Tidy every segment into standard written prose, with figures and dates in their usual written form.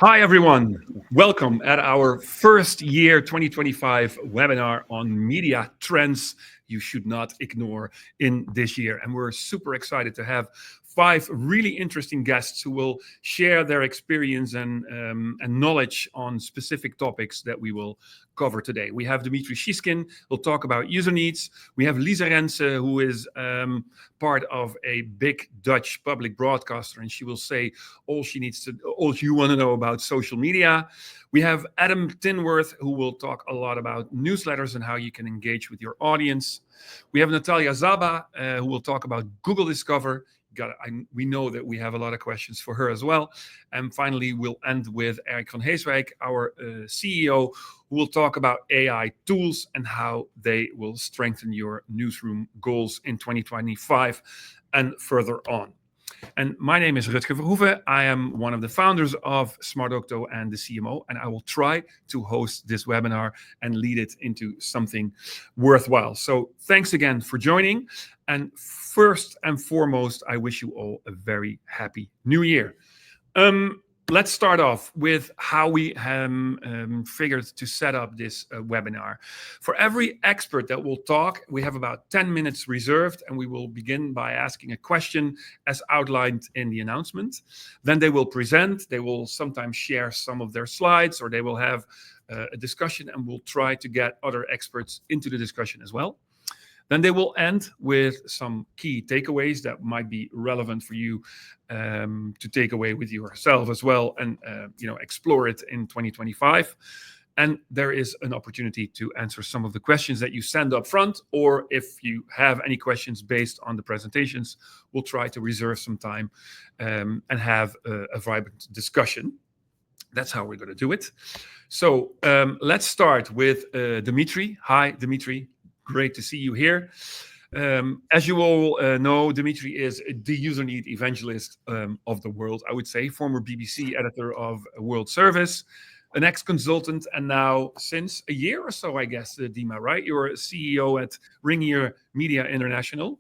Hi, everyone. Welcome at our first year 2025 webinar on media trends you should not ignore in this year. And we're super excited to have five really interesting guests who will share their experience and knowledge on specific topics that we will cover today. We have Dimitri Shiskin, who'll talk about user needs. We have Lisa Rense, who is part of a big Dutch public broadcaster, and she will say all you want to know about social media. We have Adam Tinworth, who will talk a lot about newsletters and how you can engage with your audience. We have Natalia Zaba, who will talk about Google Discover. We know that we have a lot of questions for her as well. And finally, we'll end with Erik van Heeswijk, our CEO, who will talk about AI tools and how they will strengthen your newsroom goals in 2025 and further on. And my name is Rutger Verhoeven. I am one of the founders of smartocto and the CMO, and I will try to host this webinar and lead it into something worthwhile. So thanks again for joining. And first and foremost, I wish you all a very happy new year. Let's start off with how we figured to set up this webinar. For every expert that will talk, we have about 10 minutes reserved, and we will begin by asking a question as outlined in the announcement. Then they will present, they will sometimes share some of their slides, or they will have a discussion, and we'll try to get other experts into the discussion as well. Then they will end with some key takeaways that might be relevant for you to take away with yourself as well and explore it in 2025. And there is an opportunity to answer some of the questions that you send up front, or if you have any questions based on the presentations, we'll try to reserve some time and have a vibrant discussion. That's how we're going to do it. So let's start with Dimitri. Hi, Dimitri. Great to see you here. As you all know, Dimitri is the user need evangelist of the world, I would say, former BBC editor of World Service, an ex-consultant, and now since a year or so, I guess, Dima, right? You're CEO at Ringier Media International.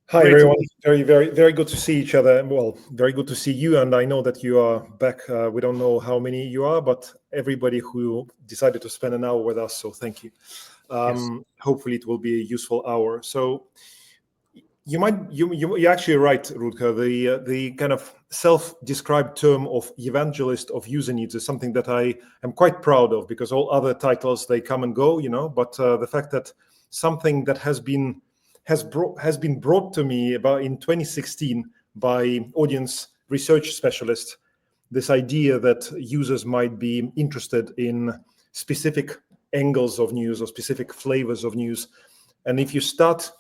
Hi, everyone. Very good to see each other. Well, very good to see you. And I know that you are back. We don't know how many you are, but everybody who decided to spend an hour with us. So thank you. Yes. Hopefully it will be a useful hour. So you're actually right, Rutger. The kind of self-described term of evangelist of user needs is something that I am quite proud of, because all other titles, they come and go, but the fact that something that has been brought to me about in 2016 by audience research specialists, this idea that users might be interested in specific angles of news or specific flavors of news. And if you start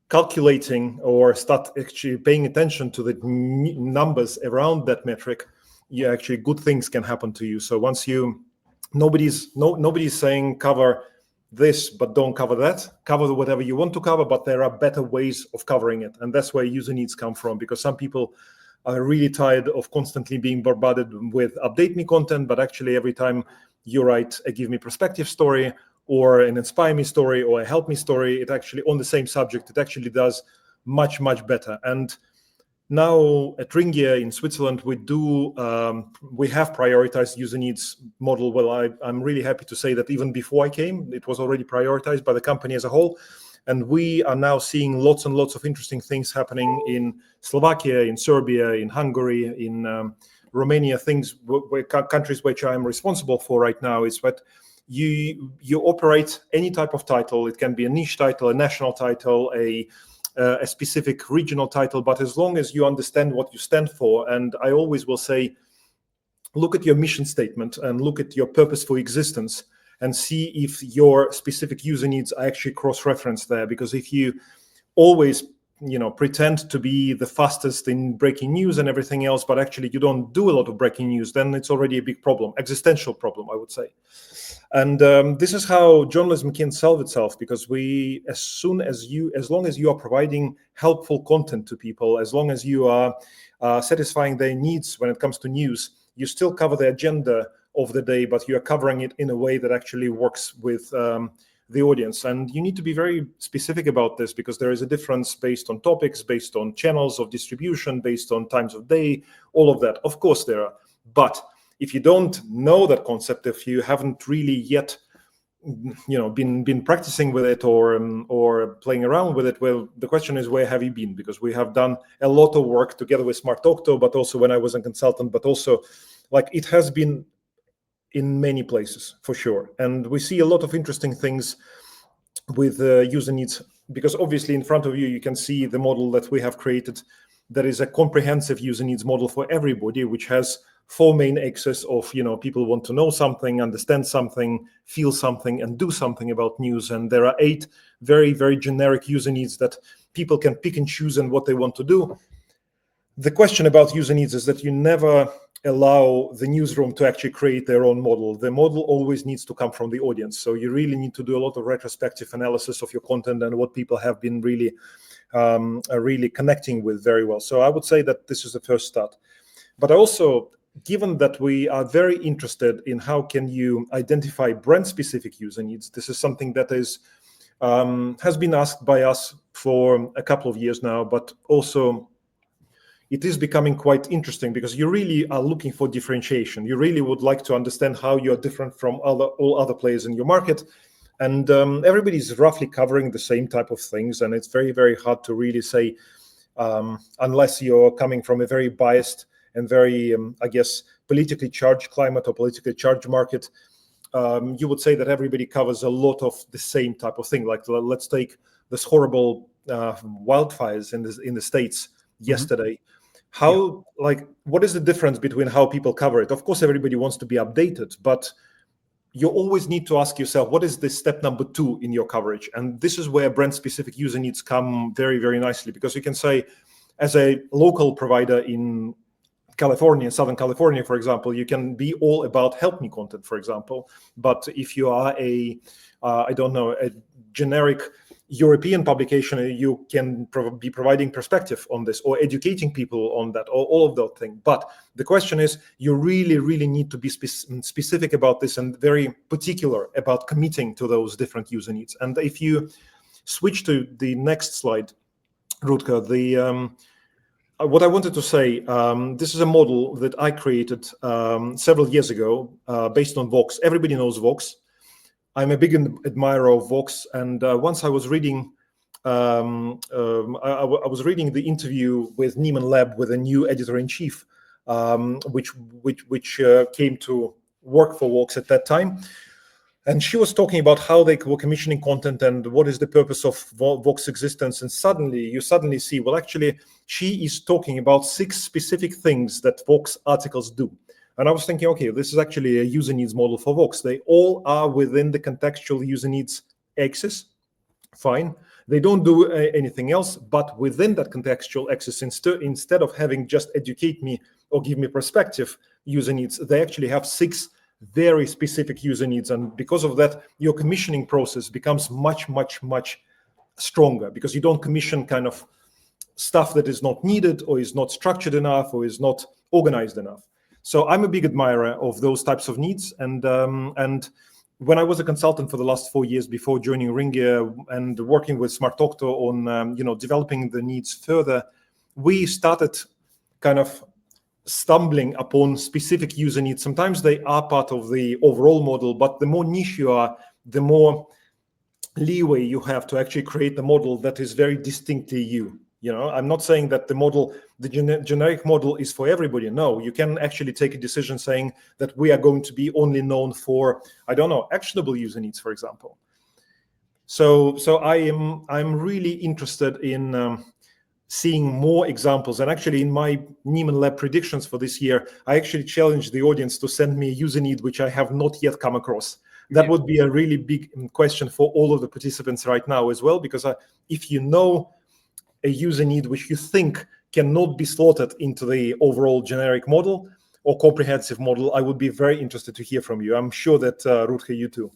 calculating or start actually paying attention to the numbers around that metric, good things can happen to you. So once nobody's saying cover this, but don't cover that. Cover whatever you want to cover, but there are better ways of covering it. And that's where user needs come from, because some people are really tired of constantly being bombarded with update me content, but actually every time you write a give me perspective story or an inspire me story or a help me story, it actually on the same subject, it actually does much, much better. And now at Ringier in Switzerland, we have prioritized user needs model. Well, I'm really happy to say that even before I came, it was already prioritized by the company as a whole. And we are now seeing lots and lots of interesting things happening in Slovakia, in Serbia, in Hungary, in Romania, countries which I'm responsible for right now. Is that you operate any type of title. It can be a niche title, a national title, a specific regional title, but as long as you understand what you stand for, and I always will say, look at your mission statement and look at your purpose for existence and see if your specific user needs are actually cross-referenced there. Because if you always pretend to be the fastest in breaking news and everything else, but actually you don't do a lot of breaking news, then it's already a big problem, existential problem, I would say. And this is how journalism can solve itself, because as long as you are providing helpful content to people, as long as you are satisfying their needs when it comes to news, you still cover the agenda of the day, but you are covering it in a way that actually works with the audience. And you need to be very specific about this, because there is a difference based on topics, based on channels of distribution, based on times of day, all of that. Of course there are. But if you don't know that concept, if you haven't really yet been practicing with it or playing around with it, well, the question is, where have you been? Because we have done a lot of work together with smartocto, but also when I was a consultant, but also like it has been in many places for sure. And we see a lot of interesting things with user needs, because obviously in front of you, you can see the model that we have created. That is a comprehensive user needs model for everybody, which has 4 main axes of, people want to know something, understand something, feel something, and do something about news. And there are 8 very, very generic user needs that people can pick and choose and what they want to do. The question about user needs is that you never allow the newsroom to actually create their own model. The model always needs to come from the audience. So you really need to do a lot of retrospective analysis of your content and what people have been really connecting with very well. So I would say that this is the first start. But also, given that we are very interested in how can you identify brand-specific user needs, this is something that is has been asked by us for a couple of years now, but also it is becoming quite interesting because you really are looking for differentiation. You really would like to understand how you're different from all other players in your market. And everybody's roughly covering the same type of things. And it's very, very hard to really say, unless you're coming from a very biased and very, politically charged climate or politically charged market, you would say that everybody covers a lot of the same type of thing. Like, let's take this horrible wildfires in the States yesterday. What is the difference between how people cover it? Of course, everybody wants to be updated, but you always need to ask yourself, what is the step number 2 in your coverage? And this is where brand-specific user needs come very, very nicely, because you can say, as a local provider in California, Southern California, for example, you can be all about help me content, for example. But if you are a generic European publication, you can be providing perspective on this or educating people on that, or all of those things. But the question is, you really, really need to be specific about this and very particular about committing to those different user needs. And if you switch to the next slide, Rutger, what I wanted to say, this is a model that I created several years ago based on Vox. Everybody knows Vox. I'm a big admirer of Vox, and once I was reading, I was reading the interview with Neiman Lab with a new editor-in-chief, which came to work for Vox at that time, and she was talking about how they were commissioning content and what is the purpose of Vox existence. And you suddenly see, well, actually, she is talking about 6 specific things that Vox articles do. And I was thinking, okay, this is actually a user needs model for Vox. They all are within the contextual user needs axis. Fine. They don't do anything else, but within that contextual axis, instead of having just educate me or give me perspective user needs, they actually have 6 very specific user needs. And because of that, your commissioning process becomes much, much, much stronger, because you don't commission kind of stuff that is not needed or is not structured enough or is not organized enough. So I'm a big admirer of those types of needs. And when I was a consultant for the last 4 years before joining Ringier and working with smartocto on developing the needs further, we started kind of stumbling upon specific user needs. Sometimes they are part of the overall model, but the more niche you are, the more leeway you have to actually create the model that is very distinctly you. I'm not saying that the generic model is for everybody. No, you can actually take a decision saying that we are going to be only known for, actionable user needs, for example. So I'm really interested in seeing more examples. And actually, in my Neiman Lab predictions for this year, I actually challenged the audience to send me a user need which I have not yet come across. That would be a really big question for all of the participants right now as well, because if you know a user need which you think cannot be slotted into the overall generic model or comprehensive model, I would be very interested to hear from you. I'm sure that, Rutger, you too.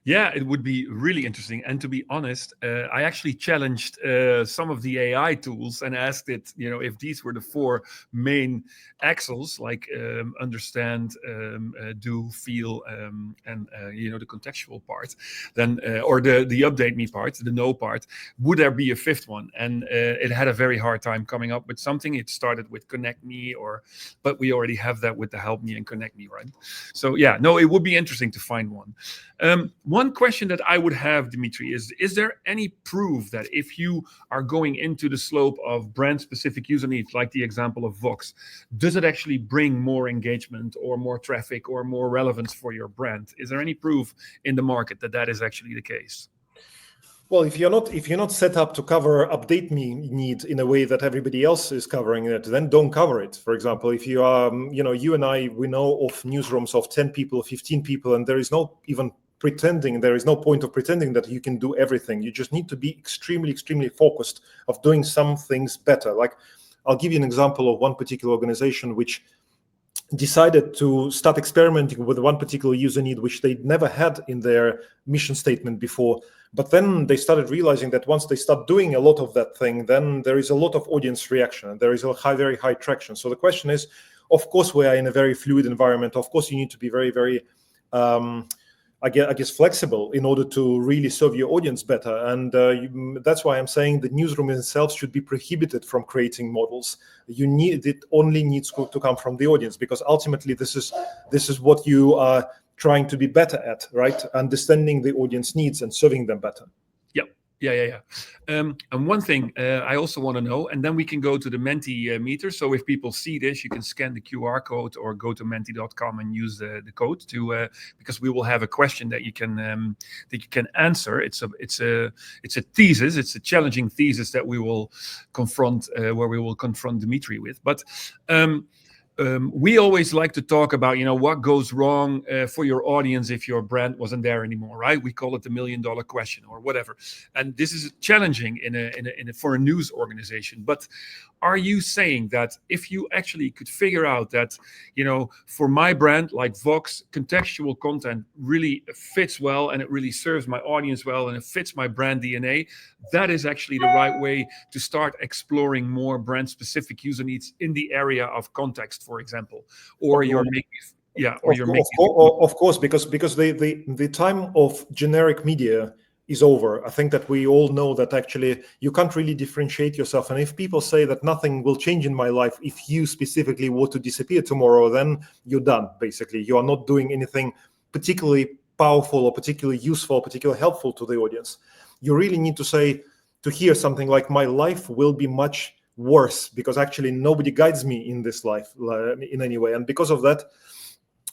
Yeah, it would be really interesting. And to be honest, I actually challenged some of the AI tools and asked it, if these were the four main axles, like understand, do, feel, and the contextual part, then or the update me part, the know part. Would there be a fifth one? And it had a very hard time coming up with something. It started with connect me, but we already have that with the help me and connect me, right? So yeah, no, it would be interesting to find one. One question that I would have, Dimitri, is there any proof that if you are going into the slope of brand specific user needs, like the example of Vox, does it actually bring more engagement or more traffic or more relevance for your brand? Is there any proof in the market that that is actually the case? Well, if you're not set up to cover update me need in a way that everybody else is covering it, then don't cover it. For example, if you are, you and I, we know of newsrooms of 10 people, 15 people, and there is no even pretending, there is no point of pretending that you can do everything. You just need to be extremely, extremely focused of doing some things better. Like, I'll give you an example of one particular organization which decided to start experimenting with one particular user need which they'd never had in their mission statement before. But then they started realizing that once they start doing a lot of that thing, then there is a lot of audience reaction and there is a very high traction. So the question is, of course, we are in a very fluid environment. Of course, you need to be very, very I guess flexible in order to really serve your audience better. And that's why I'm saying the newsroom itself should be prohibited from creating models. It only needs to come from the audience, because ultimately this is what you are trying to be better at, right? Understanding the audience needs and serving them better. Yeah. And one thing I also want to know, and then we can go to the Menti meter. So if people see this, you can scan the QR code or go to menti.com and use the code to because we will have a question that you can answer. It's a thesis. It's a challenging thesis that we will confront where we will confront Dimitri with. But we always like to talk about, what goes wrong for your audience if your brand wasn't there anymore, right? We call it the $1 million question or whatever. And this is challenging for a news organization. But are you saying that if you actually could figure out that, for my brand, like Vox, contextual content really fits well and it really serves my audience well and it fits my brand DNA, that is actually the right way to start exploring more brand specific user needs in the area of context, for example, or you're making, of course, because the time of generic media is over. I think that we all know that actually you can't really differentiate yourself. And if people say that nothing will change in my life if you specifically were to disappear tomorrow, then you're done. Basically, you are not doing anything particularly powerful or particularly useful, particularly helpful to the audience. You really need to hear something like, my life will be much worse because actually nobody guides me in this life in any way. And because of that,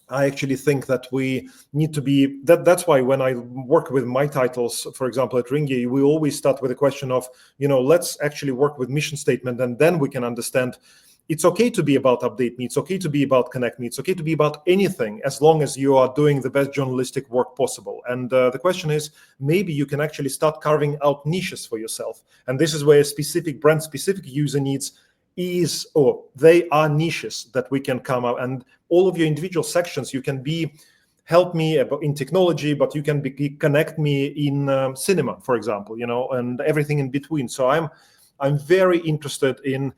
I actually think that we need to be, that's why when I work with my titles, for example, at Ringier, we always start with a question of, let's actually work with mission statement, and then we can understand it's okay to be about update me, it's okay to be about connect me, it's okay to be about anything as long as you are doing the best journalistic work possible. And the question is, maybe you can actually start carving out niches for yourself. And this is where specific brand specific user needs they are niches that we can come up, and all of your individual sections, you can be help me in technology, but you can connect me in cinema, for example, and everything in between. So I'm very interested in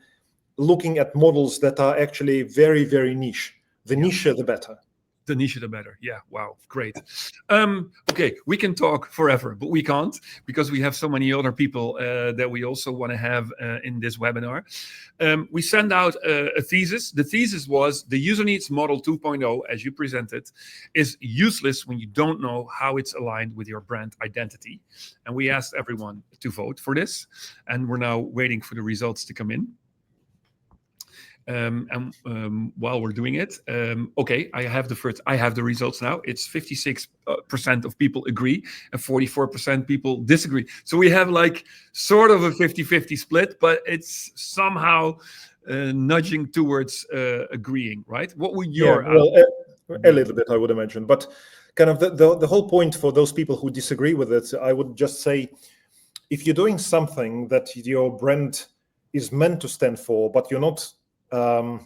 looking at models that are actually very, very niche. The niche, the better. The niche, the better. Yeah. Wow. Great. Okay. We can talk forever, but we can't because we have so many other people that we also want to have in this webinar. We send out a thesis. The thesis was the user needs model 2.0, as you presented, is useless when you don't know how it's aligned with your brand identity. And we asked everyone to vote for this. And we're now waiting for the results to come in. While we're doing it, okay, I have the results now. It's 56% of people agree and 44% people disagree. So we have like sort of a 50-50 split, but it's somehow nudging towards agreeing, right? What would your a little bit, I would imagine, but kind of the whole point for those people who disagree with it, I would just say, if you're doing something that your brand is meant to stand for, but you're not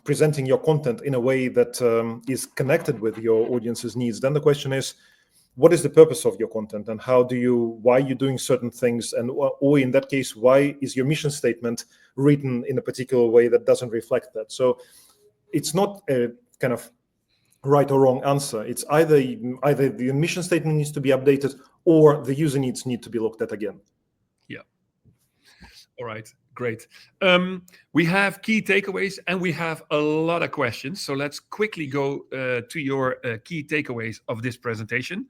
presenting your content in a way that is connected with your audience's needs, then the question is, what is the purpose of your content, and why you're doing certain things, and or in that case, why is your mission statement written in a particular way that doesn't reflect that? So it's not a kind of right or wrong answer. It's either the mission statement needs to be updated or the user needs need to be looked at again. Yeah. All right, great. We have key takeaways and we have a lot of questions. So let's quickly go to your key takeaways of this presentation.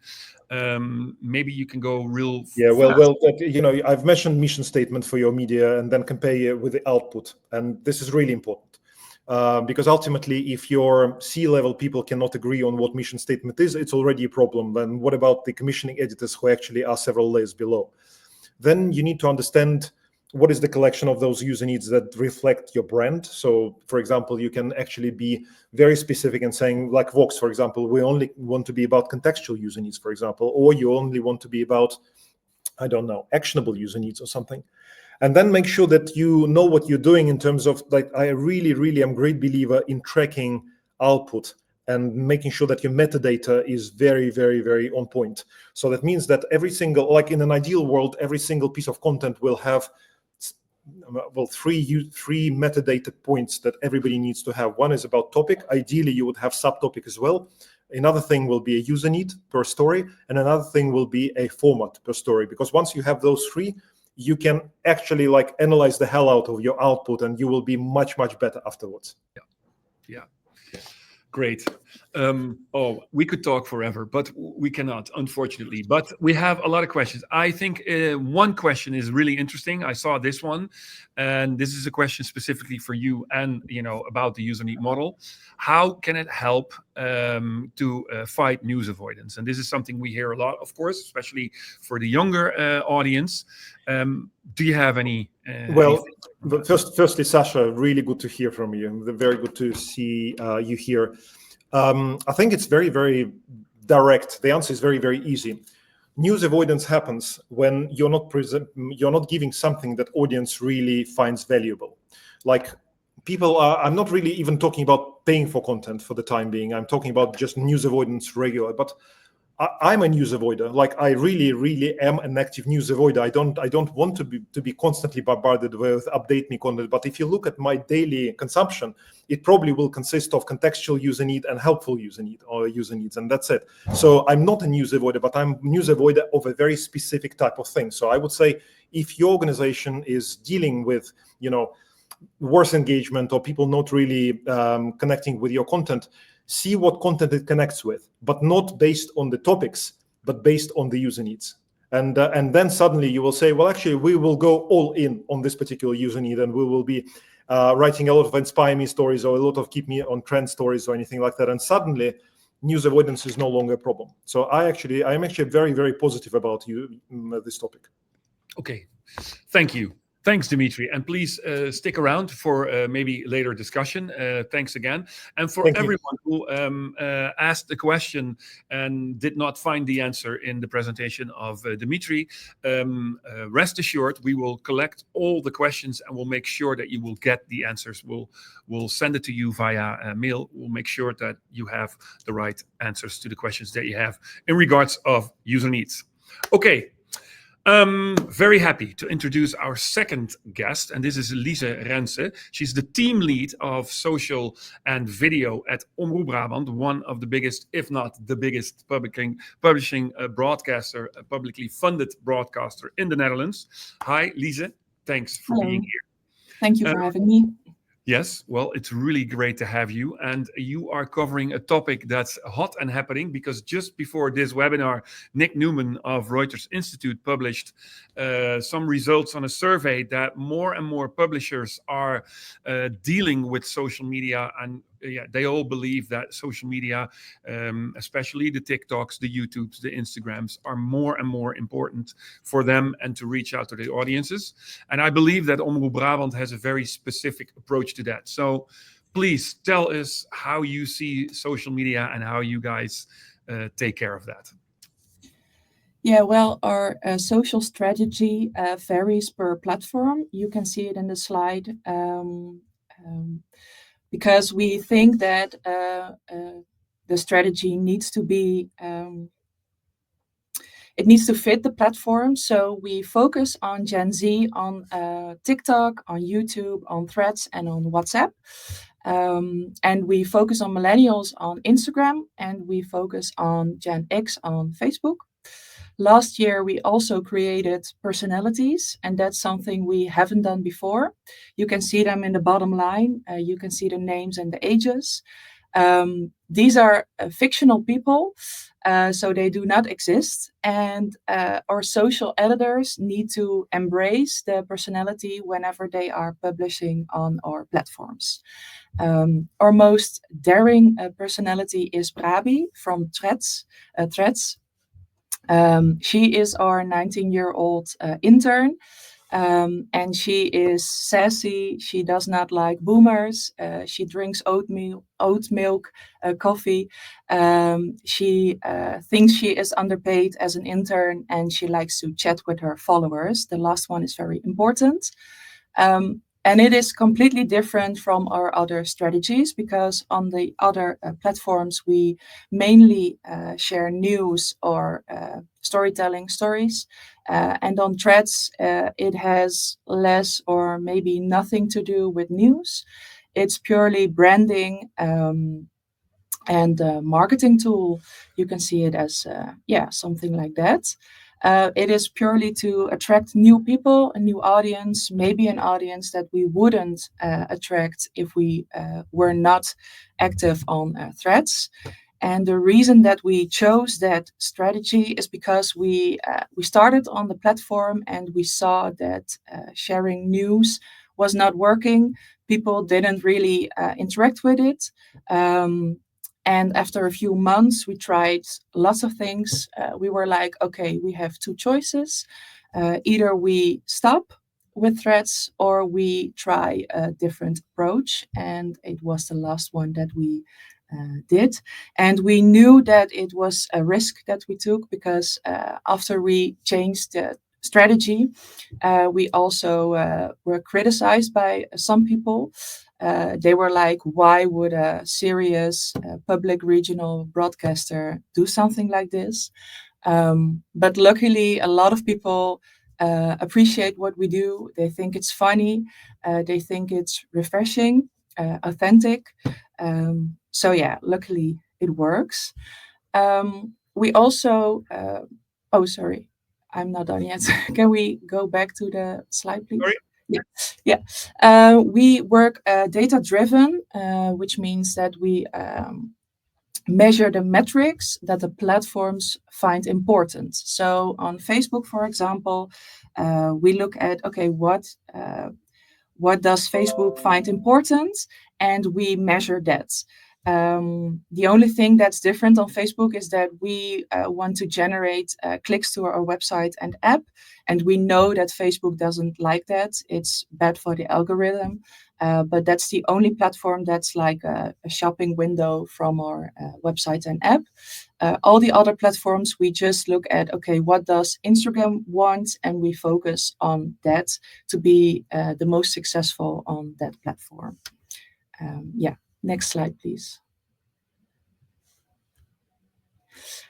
Maybe you can go real fast. I've mentioned mission statement for your media and then compare it with the output. And this is really important. Because ultimately, if your C-level people cannot agree on what mission statement is, it's already a problem. Then what about the commissioning editors who actually are several layers below? Then you need to understand what is the collection of those user needs that reflect your brand. So, for example, you can actually be very specific in saying, like Vox, for example, we only want to be about contextual user needs, for example, or you only want to be about, I don't know, actionable user needs or something. And then make sure that you know what you're doing in terms of, like, I really, really am a great believer in tracking output and making sure that your metadata is very, very, very on point. So that means that every single, like in an ideal world, every single piece of content will have three metadata points that everybody needs to have. One is about topic. Ideally, you would have subtopic as well. Another thing will be a user need per story, and another thing will be a format per story. Because once you have those three, you can actually like analyze the hell out of your output, and you will be much, much better afterwards. Yeah. Great. We could talk forever, but we cannot, unfortunately. But we have a lot of questions. I think one question is really interesting. I saw this one, and this is a question specifically for you, and about the user need model. How can it help to fight news avoidance? And this is something we hear a lot, of course, especially for the younger audience. Do you have any? Firstly, Sasha, really good to hear from you. Very good to see you here. I think it's very, very direct. The answer is very, very easy. News avoidance happens when you're not giving something that audience really finds valuable. Like I'm not really even talking about paying for content for the time being. I'm talking about just news avoidance regular. But I'm a news avoider. Like I really, really am an active news avoider. I don't want to be constantly bombarded with update me content. But if you look at my daily consumption, it probably will consist of contextual user need and helpful user need or user needs, and that's it. So I'm not a news avoider, but I'm a news avoider of a very specific type of thing. So I would say if your organization is dealing with, worse engagement or people not really connecting with your content, see what content it connects with, but not based on the topics, but based on the user needs. And then suddenly you will say, well, actually, we will go all in on this particular user need, and we will be writing a lot of inspire me stories or a lot of keep me on trend stories or anything like that. And suddenly, news avoidance is no longer a problem. So I am actually very, very positive about this topic. Okay, thank you. Thanks, Dimitri. And please stick around for maybe later discussion. Thanks again. And for everyone who asked the question and did not find the answer in the presentation of Dimitri, rest assured, we will collect all the questions and we'll make sure that you will get the answers. We'll send it to you via mail. We'll make sure that you have the right answers to the questions that you have in regards of user needs. Okay. Very happy to introduce our second guest, and this is Lise Rense. She's the team lead of social and video at Omroep Brabant, one of the biggest, if not the biggest, publishing broadcaster, a publicly funded broadcaster in the Netherlands. Hi, Lise. Thanks for being here. Thank you for having me. Yes, well, it's really great to have you. And you are covering a topic that's hot and happening because just before this webinar, Nick Newman of Reuters Institute published some results on a survey that more and more publishers are dealing with social media. And they all believe that social media, especially the TikToks, the YouTubes, the Instagrams, are more and more important for them and to reach out to their audiences. And I believe that Omroep Brabant has a very specific approach to that. So please tell us how you see social media and how you guys take care of that. Yeah, well, our social strategy varies per platform. You can see it in the slide. Because we think that the strategy needs to be it needs to fit the platform. So we focus on Gen Z on TikTok, on YouTube, on Threads, and on WhatsApp. And we focus on millennials on Instagram, and we focus on Gen X on Facebook. Last year, we also created personalities, and that's something we haven't done before. You can see them in the bottom line. You can see the names and the ages. These are fictional people, so they do not exist. And our social editors need to embrace the personality whenever they are publishing on our platforms. Our most daring personality is Brabi from Threads. She is our 19-year-old intern. And she is sassy. She does not like boomers. She drinks oat milk, coffee. She thinks she is underpaid as an intern, and she likes to chat with her followers. The last one is very important. And it is completely different from our other strategies, because on the other platforms, we mainly share news or storytelling stories. And on Threads, it has less or maybe nothing to do with news. It's purely branding and a marketing tool. You can see it as, something like that. It is purely to attract new people, a new audience, maybe an audience that we wouldn't attract if we were not active on Threads. And the reason that we chose that strategy is because we started on the platform and we saw that sharing news was not working. People didn't really interact with it. And after a few months, we tried lots of things. We were like, okay, we have two choices. Either we stop with Threads or we try a different approach. And it was the last one that we did. And we knew that it was a risk that we took, because after we changed the strategy, we also were criticized by some people. They were like, why would a serious public regional broadcaster do something like this? But luckily, a lot of people appreciate what we do. They think it's funny. They think it's refreshing, authentic. So yeah, luckily it works. We also, oh, sorry, I'm not done yet. Can we go back to the slide, please? Sorry? Yeah. We work data-driven, which means that we measure the metrics that the platforms find important. So on Facebook, for example, we look at, okay, what does Facebook find important? And we measure that. The only thing that's different on Facebook is that we want to generate clicks to our website and app. And we know that Facebook doesn't like that. It's bad for the algorithm. But that's the only platform that's like a shopping window from our website and app. All the other platforms, we just look at, okay, what does Instagram want? And we focus on that to be the most successful on that platform. Next slide, please.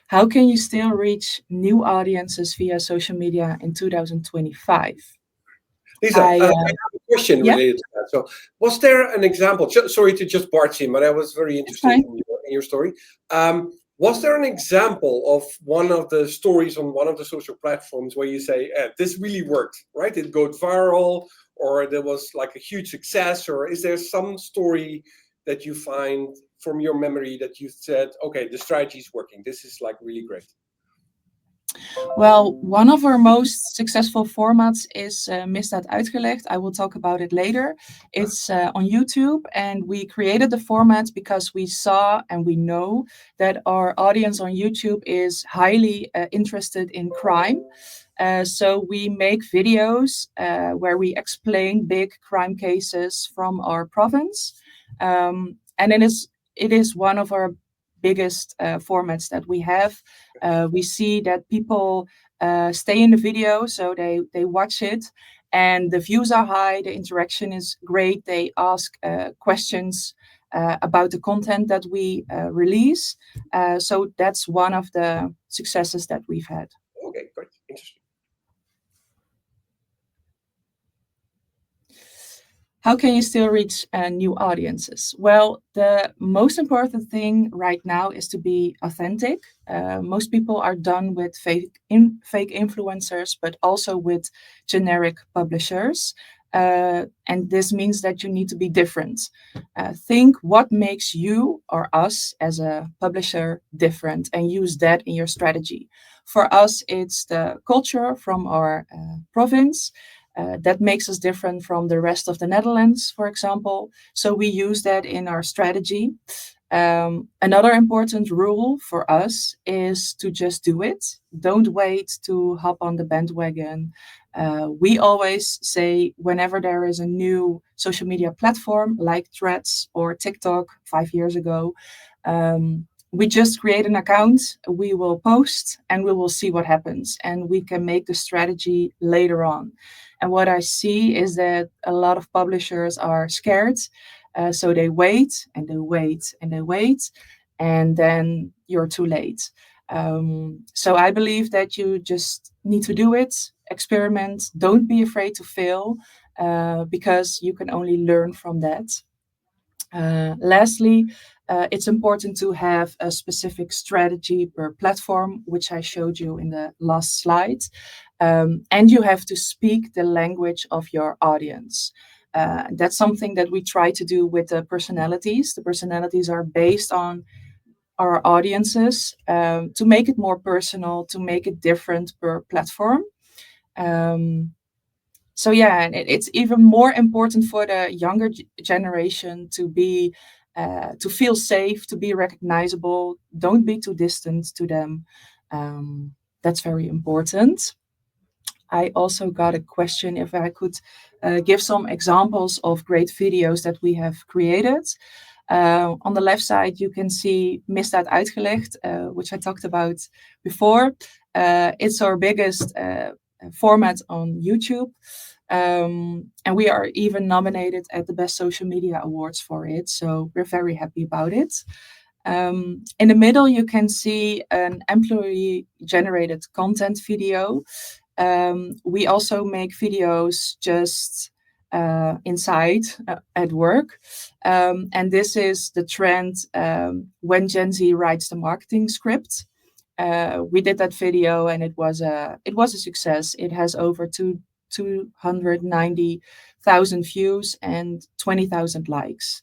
How can you still reach new audiences via social media in 2025? Lisa, I have a question related to that. So, was there an example? Sorry to just barge in, but I was very interested in your story. Was there an example of one of the stories on one of the social platforms where you say, this really worked, right? It got viral, or there was like a huge success, or is there some story that you find from your memory that you said, okay, the strategy is working. This is like really great. Well, one of our most successful formats is Misdaad Uitgelegd. I will talk about it later. It's on YouTube, and we created the format because we saw and we know that our audience on YouTube is highly interested in crime. So we make videos where we explain big crime cases from our province. And it is one of our biggest formats that we have. We see that people stay in the video, so they watch it, and the views are high, the interaction is great, they ask questions about the content that we release. So that's one of the successes that we've had. Okay, great, interesting. How can you still reach new audiences? Well, the most important thing right now is to be authentic. Most people are done with fake influencers, but also with generic publishers. And this means that you need to be different. Think what makes you or us as a publisher different and use that in your strategy. For us, it's the culture from our province. That makes us different from the rest of the Netherlands, for example. So we use that in our strategy. Another important rule for us is to just do it. Don't wait to hop on the bandwagon. We always say whenever there is a new social media platform like Threads or TikTok 5 years ago, we just create an account, we will post, and we will see what happens. And we can make the strategy later on. And what I see is that a lot of publishers are scared. So they wait and they wait and they wait, and then you're too late. So I believe that you just need to do it, experiment, don't be afraid to fail, because you can only learn from that. Lastly, it's important to have a specific strategy per platform, which I showed you in the last slide. And you have to speak the language of your audience. That's something that we try to do with the personalities. The personalities are based on our audiences, to make it more personal, to make it different per platform. So yeah, and it's even more important for the younger generation to be to feel safe, to be recognizable. Don't be too distant to them. That's very important. I also got a question if I could give some examples of great videos that we have created. On the left side, you can see Misdaad Uitgelegd, which I talked about before. It's our biggest format on YouTube. And we are even nominated at the Best Social Media Awards for it. So we're very happy about it. In the middle, you can see an employee-generated content video. We also make videos just inside at work. And this is the trend when Gen Z writes the marketing script. We did that video and it was a success. It has over 290,000 views and 20,000 likes.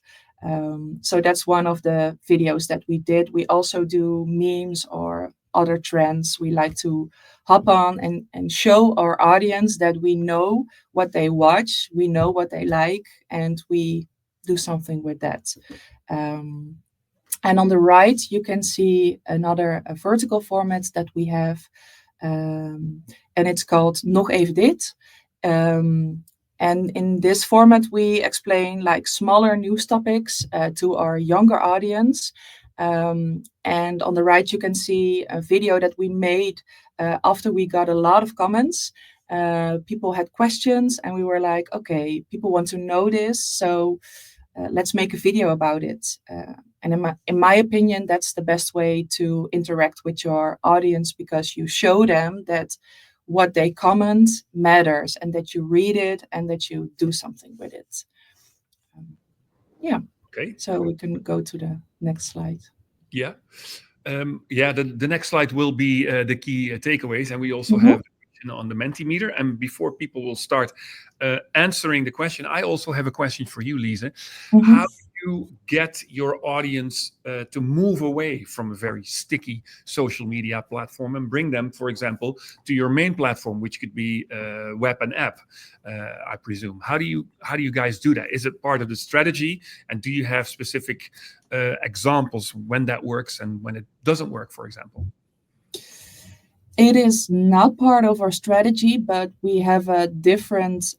So that's one of the videos that we did. We also do memes or other trends. We like to hop on and show our audience that we know what they watch, we know what they like, and we do something with that. And on the right, you can see another vertical format that we have, and it's called Nog even dit. And in this format, we explain like smaller news topics to our younger audience. And on the right, you can see a video that we made after we got a lot of comments. People had questions, and we were like, okay, people want to know this, so let's make a video about it. And in my opinion, that's the best way to interact with your audience, because you show them that what they comment matters and that you read it and that you do something with it. Yeah. Okay. So we can go to the next slide. Yeah. The next slide will be the key takeaways, and we also have on the Mentimeter. And before people will start answering the question, I also have a question for you, Lise. How do you get your audience to move away from a very sticky social media platform and bring them, for example, to your main platform, which could be web and app, I presume? How do you guys do that? Is it part of the strategy? And do you have specific examples when that works and when it doesn't work, for example? It is not part of our strategy, but we have a different,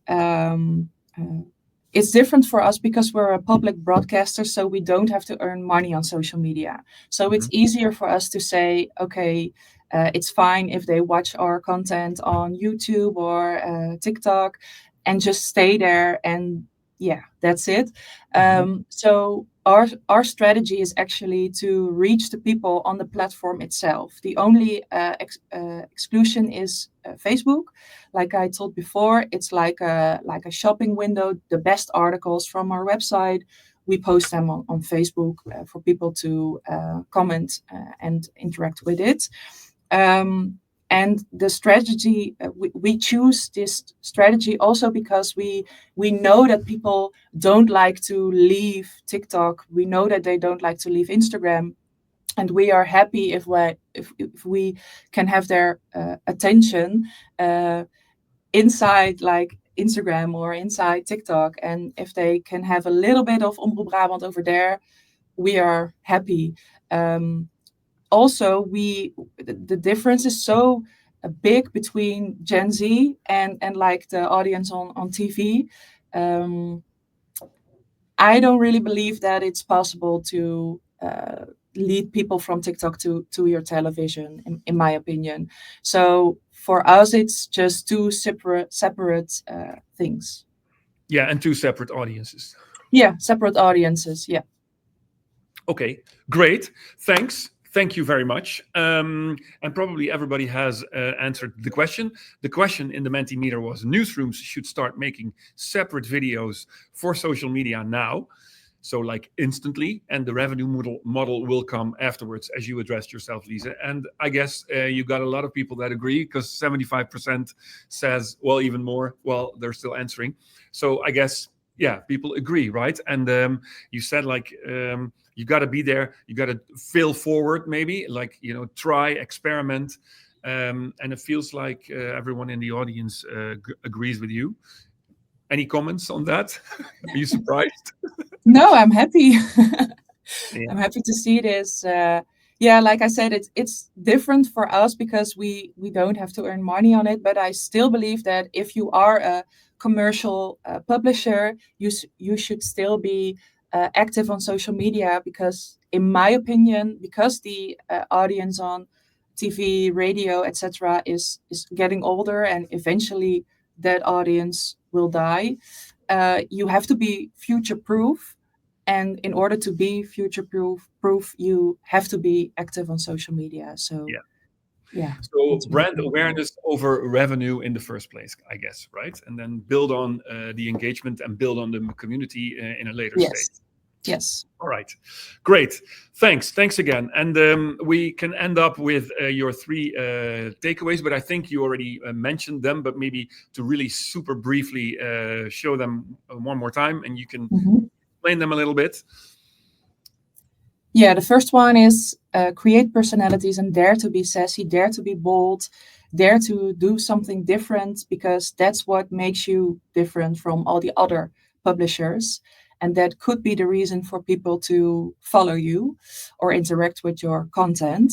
it's different for us because we're a public broadcaster, so we don't have to earn money on social media. So it's easier for us to say, okay, it's fine if they watch our content on YouTube or TikTok and just stay there, and yeah, that's it. So our strategy is actually to reach the people on the platform itself. The only exclusion is Facebook. Like I told before, it's like a shopping window. The best articles from our website, we post them on Facebook for people to comment and interact with it. And the strategy, we choose this strategy also because we know that people don't like to leave TikTok. We know that they don't like to leave Instagram, and we are happy if we can have their attention inside like Instagram or inside TikTok, and if they can have a little bit of Omroep Brabant over there, we are happy. Also, the difference is so big between Gen Z and like the audience on TV. I don't really believe that it's possible to lead people from TikTok to your television, in my opinion. So for us, it's just two separate things. Yeah, and two separate audiences. Yeah, separate audiences. Yeah. Okay, great. Thanks. Thank you very much. And probably everybody has answered the question. The question in the Mentimeter was newsrooms should start making separate videos for social media now. So like instantly, and the revenue model will come afterwards, as you addressed yourself, Lisa. And I guess you got a lot of people that agree, because 75% says, well, even more, well, they're still answering. So I guess, yeah, people agree, right? And you said like, you got to be there, you got to fail forward, maybe, like, you know, try, experiment. And it feels like everyone in the audience agrees with you. Any comments on that? Are you surprised? No, I'm happy. Yeah. I'm happy to see this. Yeah, like I said, it's different for us because we don't have to earn money on it. But I still believe that if you are a commercial publisher, you should still be active on social media, because, in my opinion, because the audience on TV, radio, etc., is getting older, and eventually that audience will die. You have to be future proof, and in order to be future proof, you have to be active on social media. So yeah. So brand awareness over revenue in the first place, I guess, right? And then build on the engagement and build on the community in a later stage. Yes. All right. Great. Thanks again. And we can end up with your three takeaways, but I think you already mentioned them, but maybe to really super briefly show them one more time, and you can explain them a little bit. Yeah, the first one is create personalities and dare to be sassy, dare to be bold, dare to do something different, because that's what makes you different from all the other publishers. And that could be the reason for people to follow you or interact with your content.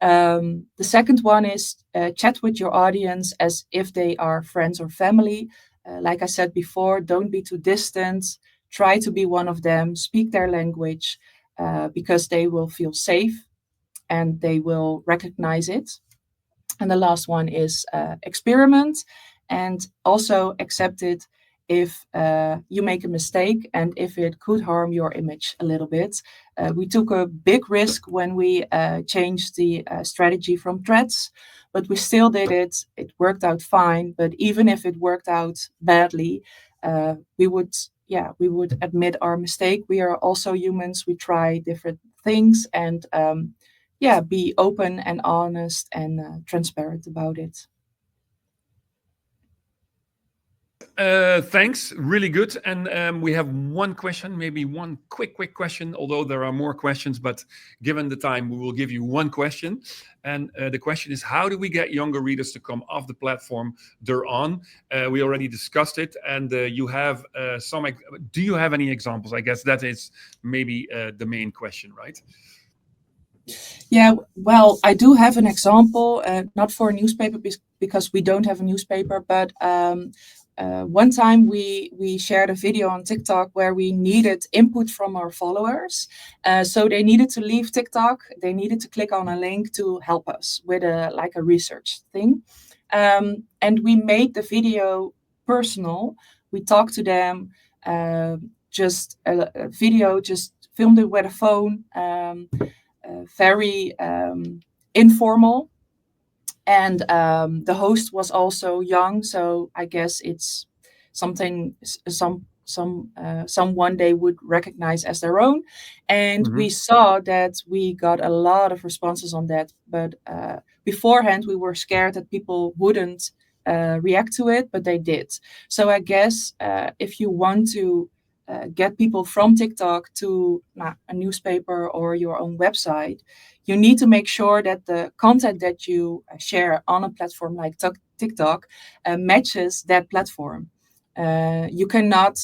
The second one is chat with your audience as if they are friends or family. Like I said before, don't be too distant. Try to be one of them, speak their language, because they will feel safe and they will recognize it. And the last one is experiment, and also accept it if you make a mistake and if it could harm your image a little bit. We took a big risk when we changed the strategy from threads, but we still did it. It worked out fine. But even if it worked out badly, we would admit our mistake. We are also humans. We try different things, and be open and honest and transparent about it. Thanks, really good. And we have one question, maybe one quick question, although there are more questions, but given the time, we will give you one question. And the question is, how do we get younger readers to come off the platform they're on? We already discussed it, and you have do you have any examples? I guess that is maybe the main question, right? Yeah, well, I do have an example, not for a newspaper because we don't have a newspaper, but one time we shared a video on TikTok where we needed input from our followers. So they needed to leave TikTok. They needed to click on a link to help us with a research thing. And we made the video personal. We talked to them, just a video, just filmed it with a phone, very informal. And the host was also young, so I guess it's something someone they would recognize as their own. And we saw that we got a lot of responses on that, but beforehand we were scared that people wouldn't react to it, but they did. So I guess if you want to get people from TikTok to a newspaper or your own website, you need to make sure that the content that you share on a platform like TikTok matches that platform. You cannot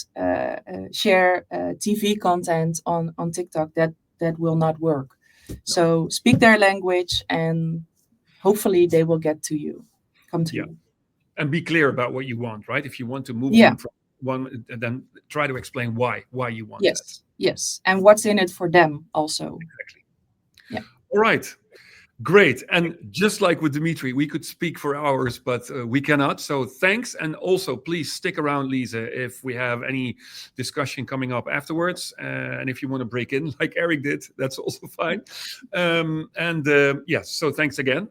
share TV content on TikTok. That will not work. So speak their language, and hopefully they will get to you, come to you. And be clear about what you want, right? If you want to move them from one, then try to explain why you want that. Yes, and what's in it for them also. Exactly. Yeah. All right. Great. And just like with Dimitri, we could speak for hours, but we cannot. So thanks. And also, please stick around, Lisa, if we have any discussion coming up afterwards. And if you want to break in like Eric did, that's also fine. Yes, so thanks again.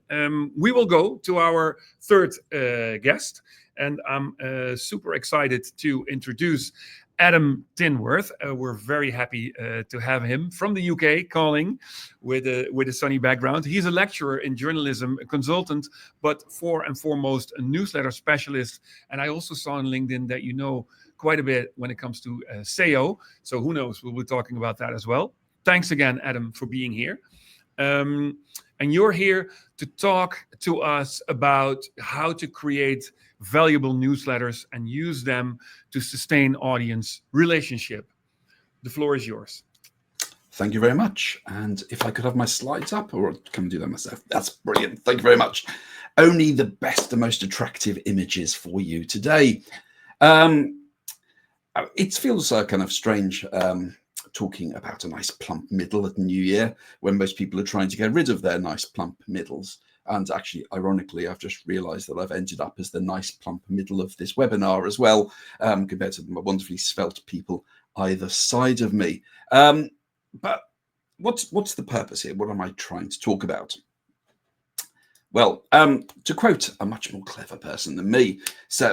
We will go to our third guest. And I'm super excited to introduce Adam Tinworth. We're very happy to have him from the UK calling with a sunny background. He's a lecturer in journalism, a consultant, but foremost a newsletter specialist. And I also saw on LinkedIn that you know quite a bit when it comes to SEO. So who knows, we'll be talking about that as well. Thanks again, Adam, for being here. And you're here to talk to us about how to create valuable newsletters and use them to sustain audience relationship. The floor is yours. Thank you very much. And if I could have my slides up, or can I do that myself? That's brilliant. Thank you very much. Only the best, the most attractive images for you today. It feels kind of strange talking about a nice plump middle at New Year when most people are trying to get rid of their nice plump middles. And actually, ironically, I've just realized that I've ended up as the nice plump middle of this webinar as well, compared to the wonderfully svelte people either side of me. But what's the purpose here? What am I trying to talk about? Well, to quote a much more clever person than me,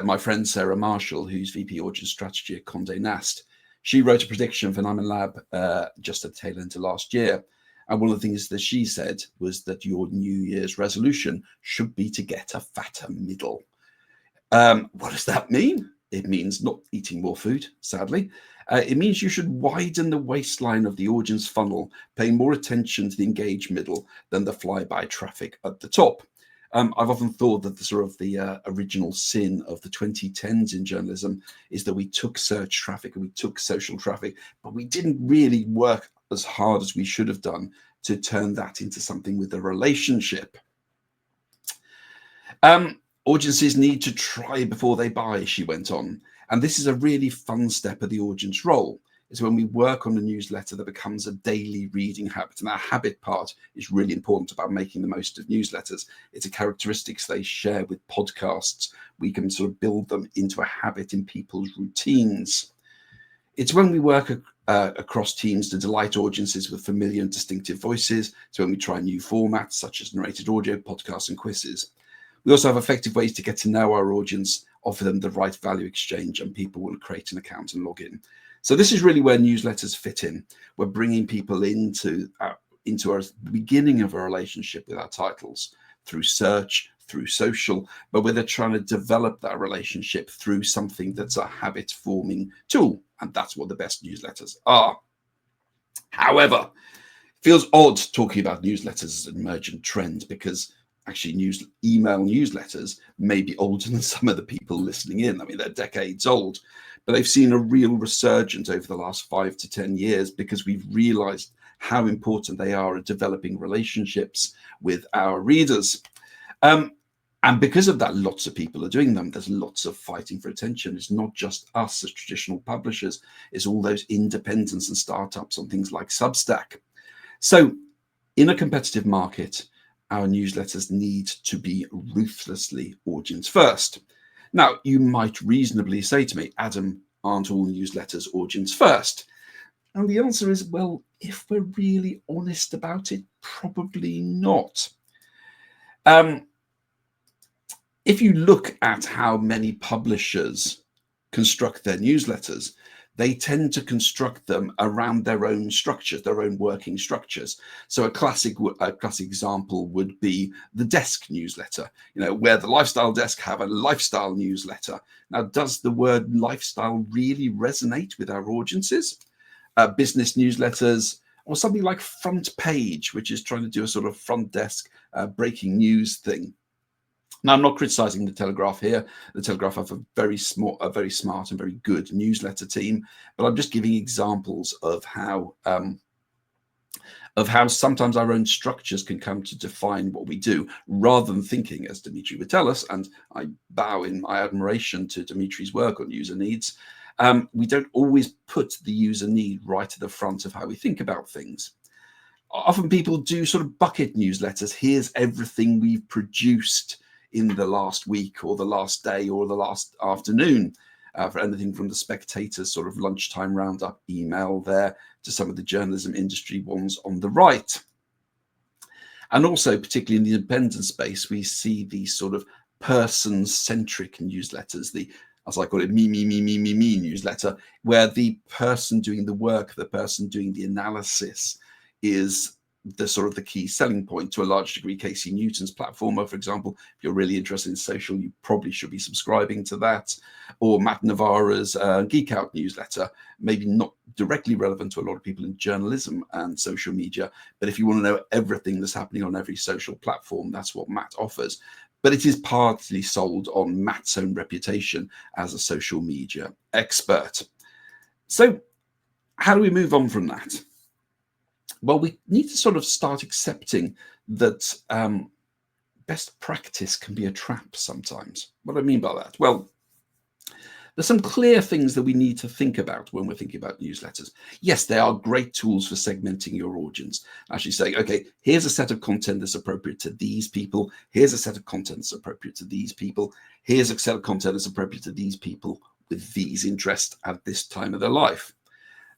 my friend Sarah Marshall, who's VP Audience Strategy at Condé Nast, she wrote a prediction for Nyman Lab just at the tail end of last year. And one of the things that she said was that your New Year's resolution should be to get a fatter middle. What does that mean? It means not eating more food, sadly. It means you should widen the waistline of the audience funnel, paying more attention to the engaged middle than the flyby traffic at the top. I've often thought that the original sin of the 2010s in journalism is that we took search traffic and we took social traffic, but we didn't really work as hard as we should have done to turn that into something with a relationship. Audiences need to try before they buy, she went on. And this is a really fun step of the audience role. Is when we work on a newsletter that becomes a daily reading habit. And that habit part is really important about making the most of newsletters. It's a characteristics they share with podcasts. We can sort of build them into a habit in people's routines. It's when we work across teams to delight audiences with familiar and distinctive voices. So when we try new formats such as narrated audio, podcasts, and quizzes. We also have effective ways to get to know our audience, offer them the right value exchange, and people will create an account and log in. So this is really where newsletters fit in. We're bringing people into our beginning of a relationship with our titles through search, through social, but we're trying to develop that relationship through something that's a habit-forming tool. And that's what the best newsletters are. However, it feels odd talking about newsletters as an emergent trend because actually email newsletters may be older than some of the people listening in. I mean, they're decades old, but they've seen a real resurgence over the last 5 to 10 years because we've realized how important they are at developing relationships with our readers. And because of that, lots of people are doing them. There's lots of fighting for attention. It's not just us as traditional publishers. It's all those independents and startups on things like Substack. So in a competitive market, our newsletters need to be ruthlessly audience first. Now, you might reasonably say to me, Adam, aren't all newsletters audience first? And the answer is, well, if we're really honest about it, probably not. If you look at how many publishers construct their newsletters, they tend to construct them around their own structures, their own working structures. So a classic example would be the desk newsletter, where the lifestyle desk have a lifestyle newsletter. Now, does the word lifestyle really resonate with our audiences? Business newsletters, or something like Front Page, which is trying to do a sort of front desk breaking news thing. Now, I'm not criticizing the Telegraph here. The Telegraph have a very smart and very good newsletter team, but I'm just giving examples of how sometimes our own structures can come to define what we do, rather than thinking, as Dimitri would tell us, and I bow in my admiration to Dimitri's work on user needs, we don't always put the user need right at the front of how we think about things. Often people do sort of bucket newsletters. Here's everything we've produced in the last week or the last day or the last afternoon, for anything from the Spectator's sort of lunchtime roundup email there to some of the journalism industry ones on the right. And also, particularly in the independent space, we see these sort of person-centric newsletters, the, as I call it, me newsletter, where the person doing the work, the person doing the analysis is the sort of the key selling point. To a large degree, Casey Newton's Platformer, for example, if you're really interested in social, you probably should be subscribing to that. Or Matt Navarra's Geek Out newsletter, maybe not directly relevant to a lot of people in journalism and social media, but if you want to know everything that's happening on every social platform, that's what Matt offers. But it is partly sold on Matt's own reputation as a social media expert. So how do we move on from that? Well, we need to sort of start accepting that best practice can be a trap sometimes. What do I mean by that? Well, there's some clear things that we need to think about when we're thinking about newsletters. Yes, they are great tools for segmenting your audience. Actually saying, okay, here's a set of content that's appropriate to these people. Here's a set of content that's appropriate to these people. Here's a set of content that's appropriate to these people with these interests at this time of their life.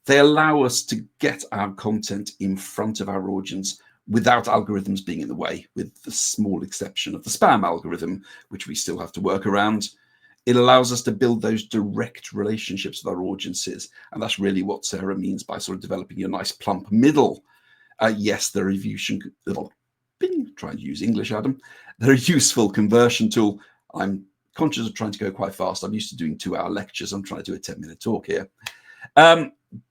They allow us to get our content in front of our audience without algorithms being in the way, with the small exception of the spam algorithm, which we still have to work around. It allows us to build those direct relationships with our audiences. And that's really what Sarah means by sort of developing a nice plump middle. Yes, the review should, trying to use English, Adam. They're a useful conversion tool. I'm conscious of trying to go quite fast. I'm used to doing 2-hour lectures. I'm trying to do a 10-minute talk here.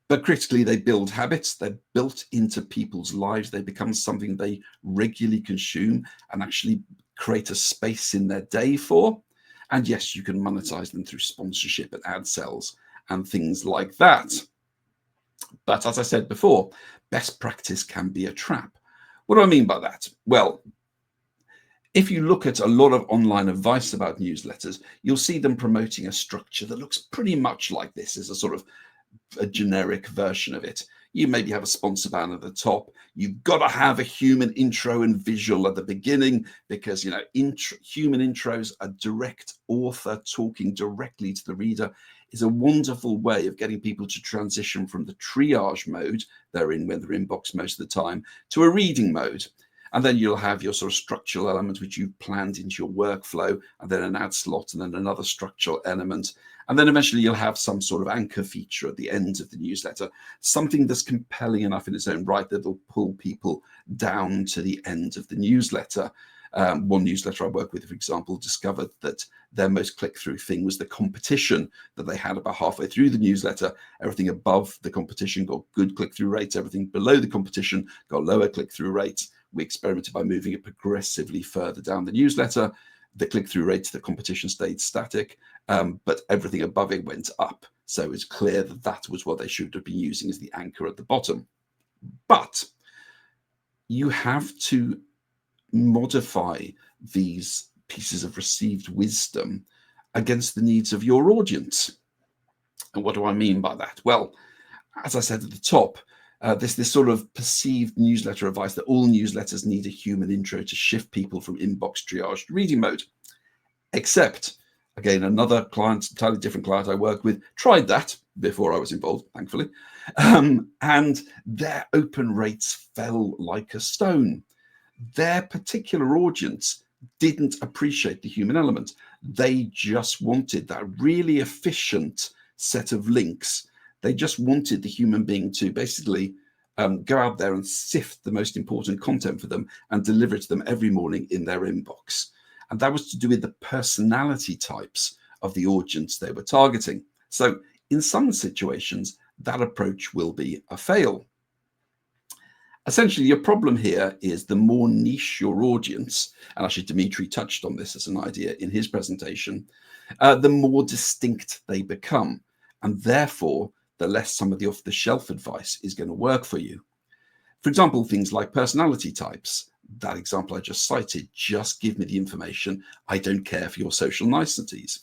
But critically, they build habits. They're built into people's lives. They become something they regularly consume and actually create a space in their day for. And yes, you can monetize them through sponsorship and ad sales and things like that. But as I said before, best practice can be a trap. What do I mean by that? Well, if you look at a lot of online advice about newsletters, you'll see them promoting a structure that looks pretty much like this. Is a sort of a generic version of it. You maybe have a sponsor banner at the top. You've got to have a human intro and visual at the beginning because, human intros, a direct author talking directly to the reader, is a wonderful way of getting people to transition from the triage mode they're in when they're inbox most of the time to a reading mode. And then you'll have your sort of structural element, which you've planned into your workflow, and then an ad slot, and then another structural element. And then eventually you'll have some sort of anchor feature at the end of the newsletter, something that's compelling enough in its own right that will pull people down to the end of the newsletter. One newsletter I work with, for example, discovered that their most click-through thing was the competition that they had about halfway through the newsletter. Everything above the competition got good click-through rates. Everything below the competition got lower click-through rates. We experimented by moving it progressively further down the newsletter. The click-through rate to the competition stayed static, but everything above it went up. So it's clear that that was what they should have been using as the anchor at the bottom. But you have to modify these pieces of received wisdom against the needs of your audience. And what do I mean by that? Well, as I said at the top, this sort of perceived newsletter advice that all newsletters need a human intro to shift people from inbox triage to reading mode. Except, again, another client, entirely different client I work with, tried that before I was involved, thankfully. And their open rates fell like a stone. Their particular audience didn't appreciate the human element. They just wanted that really efficient set of links. They just wanted the human being to basically go out there and sift the most important content for them and deliver it to them every morning in their inbox. And that was to do with the personality types of the audience they were targeting. So in some situations, that approach will be a fail. Essentially, your problem here is the more niche your audience, and actually Dimitri touched on this as an idea in his presentation, the more distinct they become. And therefore, the less some of the off-the-shelf advice is going to work for you. For example, things like personality types. That example I just cited, just give me the information. I don't care for your social niceties.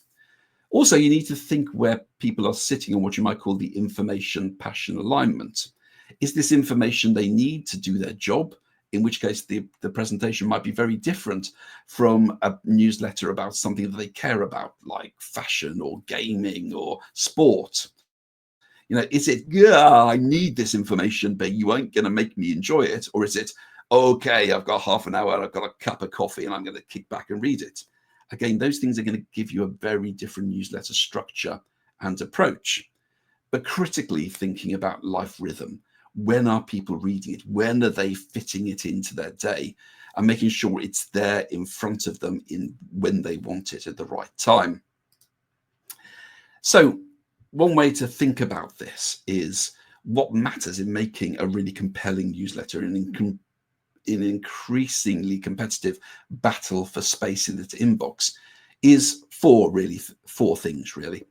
Also, you need to think where people are sitting on what you might call the information passion alignment. Is this information they need to do their job? In which case the presentation might be very different from a newsletter about something that they care about, like fashion or gaming or sport. You know, is it, yeah, I need this information, but you ain't going to make me enjoy it? Or is it, okay, I've got half an hour, I've got a cup of coffee and I'm going to kick back and read it? Again, those things are going to give you a very different newsletter structure and approach. But critically thinking about life rhythm, when are people reading it? When are they fitting it into their day? And making sure it's there in front of them when they want it at the right time. So one way to think about this is what matters in making a really compelling newsletter in an increasingly competitive battle for space in its inbox is four things, really.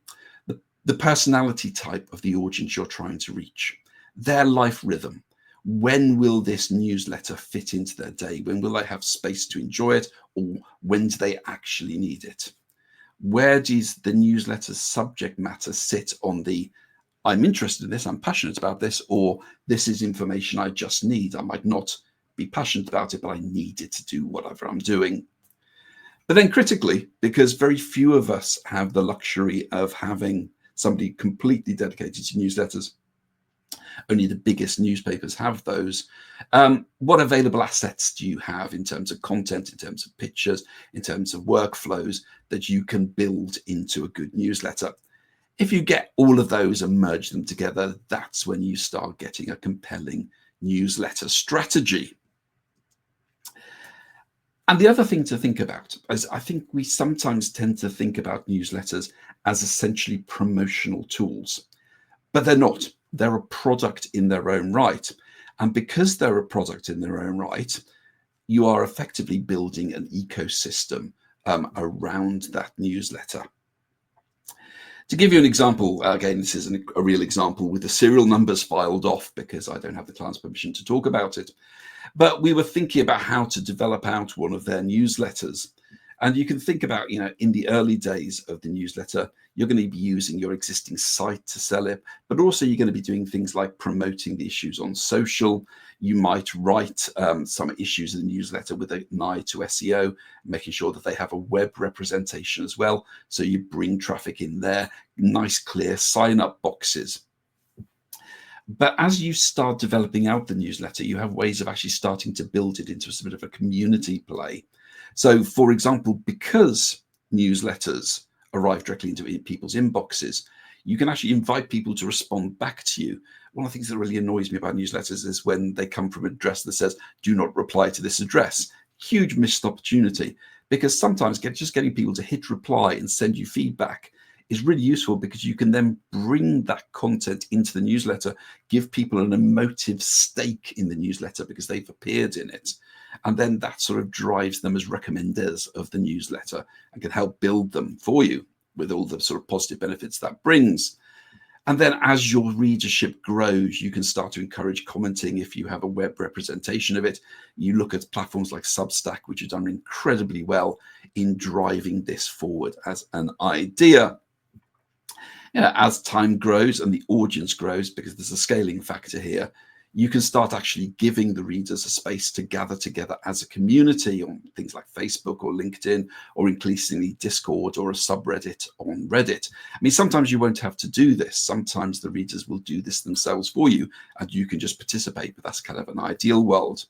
The personality type of the audience you're trying to reach, their life rhythm. When will this newsletter fit into their day? When will they have space to enjoy it? Or when do they actually need it? Where does the newsletter's subject matter sit on the, I'm interested in this, I'm passionate about this, or this is information I just need. I might not be passionate about it, but I need it to do whatever I'm doing. But then critically, because very few of us have the luxury of having somebody completely dedicated to newsletters, only the biggest newspapers have those. What available assets do you have in terms of content, in terms of pictures, in terms of workflows that you can build into a good newsletter? If you get all of those and merge them together, that's when you start getting a compelling newsletter strategy. And the other thing to think about is I think we sometimes tend to think about newsletters as essentially promotional tools, but they're not. They're a product in their own right. And because they're a product in their own right, you are effectively building an ecosystem around that newsletter. To give you an example, again, this is a real example with the serial numbers filed off because I don't have the client's permission to talk about it. But we were thinking about how to develop out one of their newsletters. And you can think about, in the early days of the newsletter, you're going to be using your existing site to sell it, but also you're going to be doing things like promoting the issues on social. You might write some issues in the newsletter with an eye to SEO, making sure that they have a web representation as well. So you bring traffic in there, nice, clear sign-up boxes. But as you start developing out the newsletter, you have ways of actually starting to build it into a bit of a community play. So, for example, because newsletters arrive directly into people's inboxes, you can actually invite people to respond back to you. One of the things that really annoys me about newsletters is when they come from an address that says, do not reply to this address. Huge missed opportunity, because sometimes just getting people to hit reply and send you feedback is really useful, because you can then bring that content into the newsletter, give people an emotive stake in the newsletter because they've appeared in it. And then that sort of drives them as recommenders of the newsletter and can help build them for you with all the sort of positive benefits that brings. And then as your readership grows, you can start to encourage commenting if you have a web representation of it. You look at platforms like Substack, which have done incredibly well in driving this forward as an idea. As time grows and the audience grows, because there's a scaling factor here, you can start actually giving the readers a space to gather together as a community on things like Facebook or LinkedIn, or increasingly Discord or a subreddit on Reddit. I mean, sometimes you won't have to do this. Sometimes the readers will do this themselves for you and you can just participate, but that's kind of an ideal world.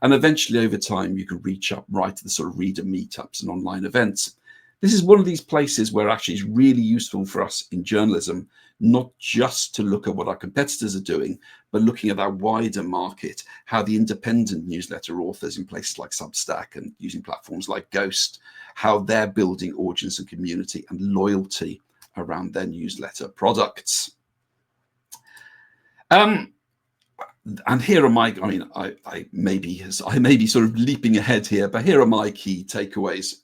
And eventually over time, you can reach up right to the sort of reader meetups and online events. This is one of these places where actually it's really useful for us in journalism, not just to look at what our competitors are doing, but looking at that wider market, how the independent newsletter authors in places like Substack and using platforms like Ghost, how they're building audience and community and loyalty around their newsletter products. And here are my, I mean, I may be sort of leaping ahead here, but here are my key takeaways.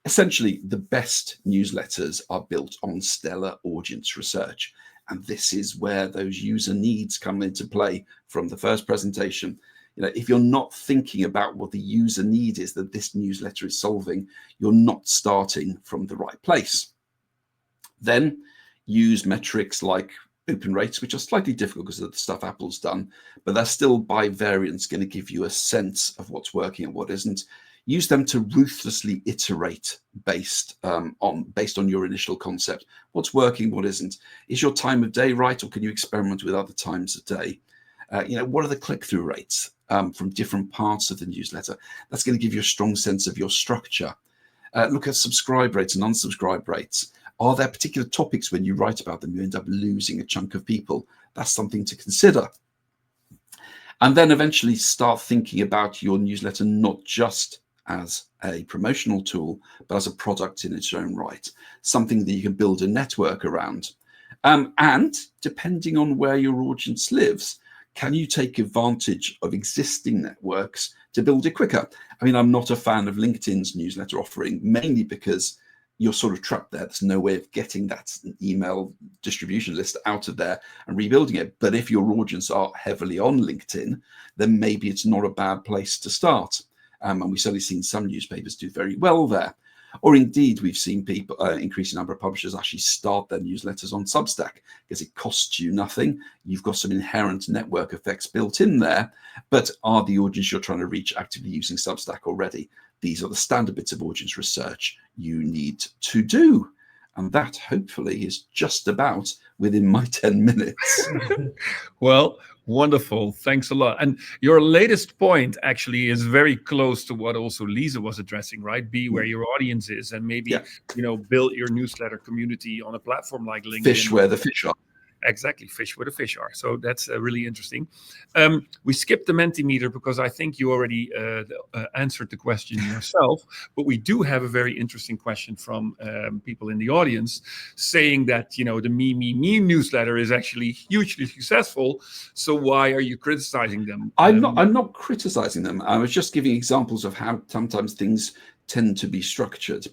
Essentially, the best newsletters are built on stellar audience research. And this is where those user needs come into play from the first presentation. You know, if you're not thinking about what the user need is that this newsletter is solving, you're not starting from the right place. Then use metrics like open rates, which are slightly difficult because of the stuff Apple's done, but they're still by variance going to give you a sense of what's working and what isn't. Use them to ruthlessly iterate based on your initial concept. What's working, what isn't? Is your time of day right, or can you experiment with other times of day? You know, what are the click-through rates from different parts of the newsletter? That's going to give you a strong sense of your structure. Look at subscribe rates and unsubscribe rates. Are there particular topics when you write about them, you end up losing a chunk of people? That's something to consider. And then eventually start thinking about your newsletter not just as a promotional tool, but as a product in its own right, something that you can build a network around. And depending on where your audience lives, can you take advantage of existing networks to build it quicker? I mean, I'm not a fan of LinkedIn's newsletter offering, mainly because you're sort of trapped there. There's no way of getting that email distribution list out of there and rebuilding it. But if your audience are heavily on LinkedIn, then maybe it's not a bad place to start. And we've certainly seen some newspapers do very well there. Or indeed, we've seen people, increasing number of publishers actually start their newsletters on Substack because it costs you nothing. You've got some inherent network effects built in there, but are the audience you're trying to reach actively using Substack already? These are the standard bits of audience research you need to do. And that hopefully is just about within my 10 minutes. Well, wonderful. Thanks a lot. And your latest point actually is very close to what also Lisa was addressing, right? Be where your audience is, and maybe, you know, build your newsletter community on a platform like LinkedIn. Fish where the fish are. Exactly, fish where the fish are. So that's really interesting. We skipped the Mentimeter because I think you already answered the question yourself. But we do have a very interesting question from people in the audience saying that, you know, the Me newsletter is actually hugely successful. So why are you criticizing them? I'm not criticizing them. I was just giving examples of how sometimes things tend to be structured.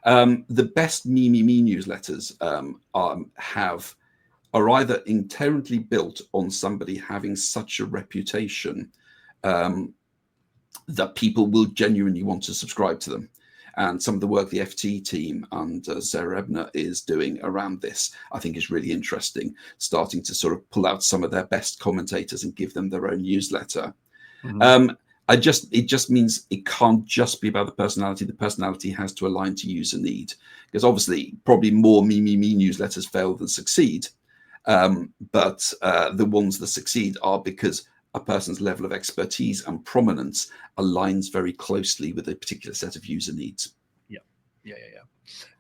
The best Me newsletters are either inherently built on somebody having such a reputation that people will genuinely want to subscribe to them. And some of the work the FT team and Sarah Ebner is doing around this, I think is really interesting, starting to sort of pull out some of their best commentators and give them their own newsletter. Mm-hmm. It just means it can't just be about the personality. The personality has to align to user need, because obviously probably more Me newsletters fail than succeed. But the ones that succeed are because a person's level of expertise and prominence aligns very closely with a particular set of user needs. Yeah.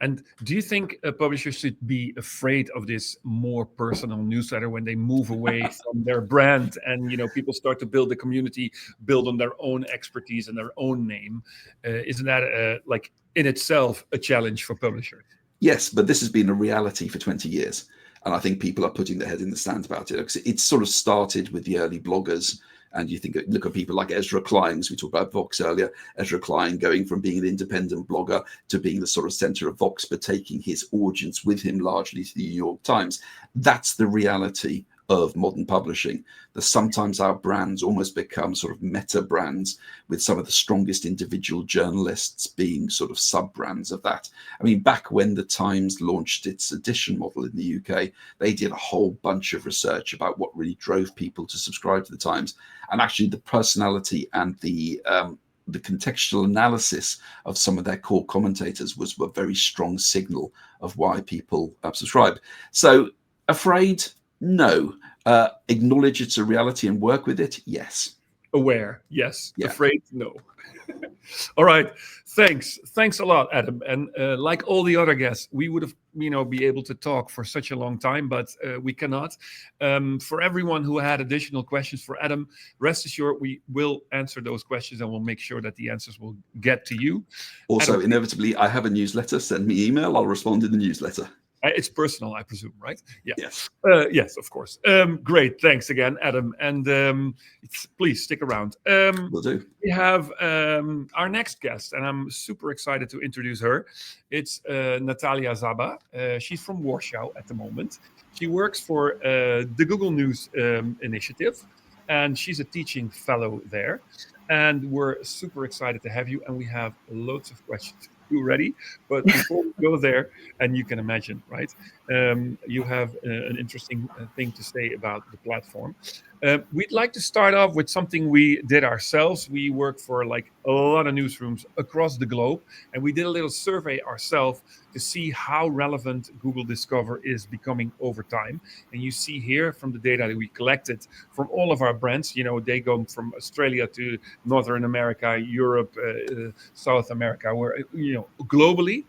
And do you think publishers should be afraid of this more personal newsletter when they move away from their brand and, you know, people start to build a community, build on their own expertise and their own name? Isn't that like in itself a challenge for publishers? Yes, but this has been a reality for 20 years. And I think people are putting their head in the sand about it, because it sort of started with the early bloggers. And you look at people like Ezra Klein, as we talked about Vox earlier, Ezra Klein going from being an independent blogger to being the sort of center of Vox, but taking his audience with him largely to the New York Times. That's the reality of modern publishing, that sometimes our brands almost become sort of meta brands, with some of the strongest individual journalists being sort of sub brands of that. I mean, back when the Times launched its edition model in the UK, they did a whole bunch of research about what really drove people to subscribe to the Times, and actually the personality and the contextual analysis of some of their core commentators was a very strong signal of why people subscribe. So afraid, no. Acknowledge it's a reality and work with it, yes. Aware, yes. Yeah. Afraid, no. All right. Thanks a lot, Adam. And like all the other guests, we would have, be able to talk for such a long time, but we cannot. For everyone who had additional questions for Adam, rest assured we will answer those questions, and we'll make sure that the answers will get to you. Also, Adam, inevitably, I have a newsletter. Send me email. I'll respond in the newsletter. It's personal, I presume, right? Yeah. Yes. Yes, of course. Great. Thanks again, Adam. And please stick around. Will do. We have our next guest, and I'm super excited to introduce her. It's Natalia Zaba. She's from Warsaw at the moment. She works for the Google News Initiative, and she's a teaching fellow there. And we're super excited to have you, and we have loads of questions. You ready? But before we go there, and you can imagine, right? You have an interesting thing to say about the platform. We'd like to start off with something we did ourselves. We work for like a lot of newsrooms across the globe, and we did a little survey ourselves to see how relevant Google Discover is becoming over time. And you see here from the data that we collected from all of our brands, they go from Australia to Northern America, Europe, South America, where, globally,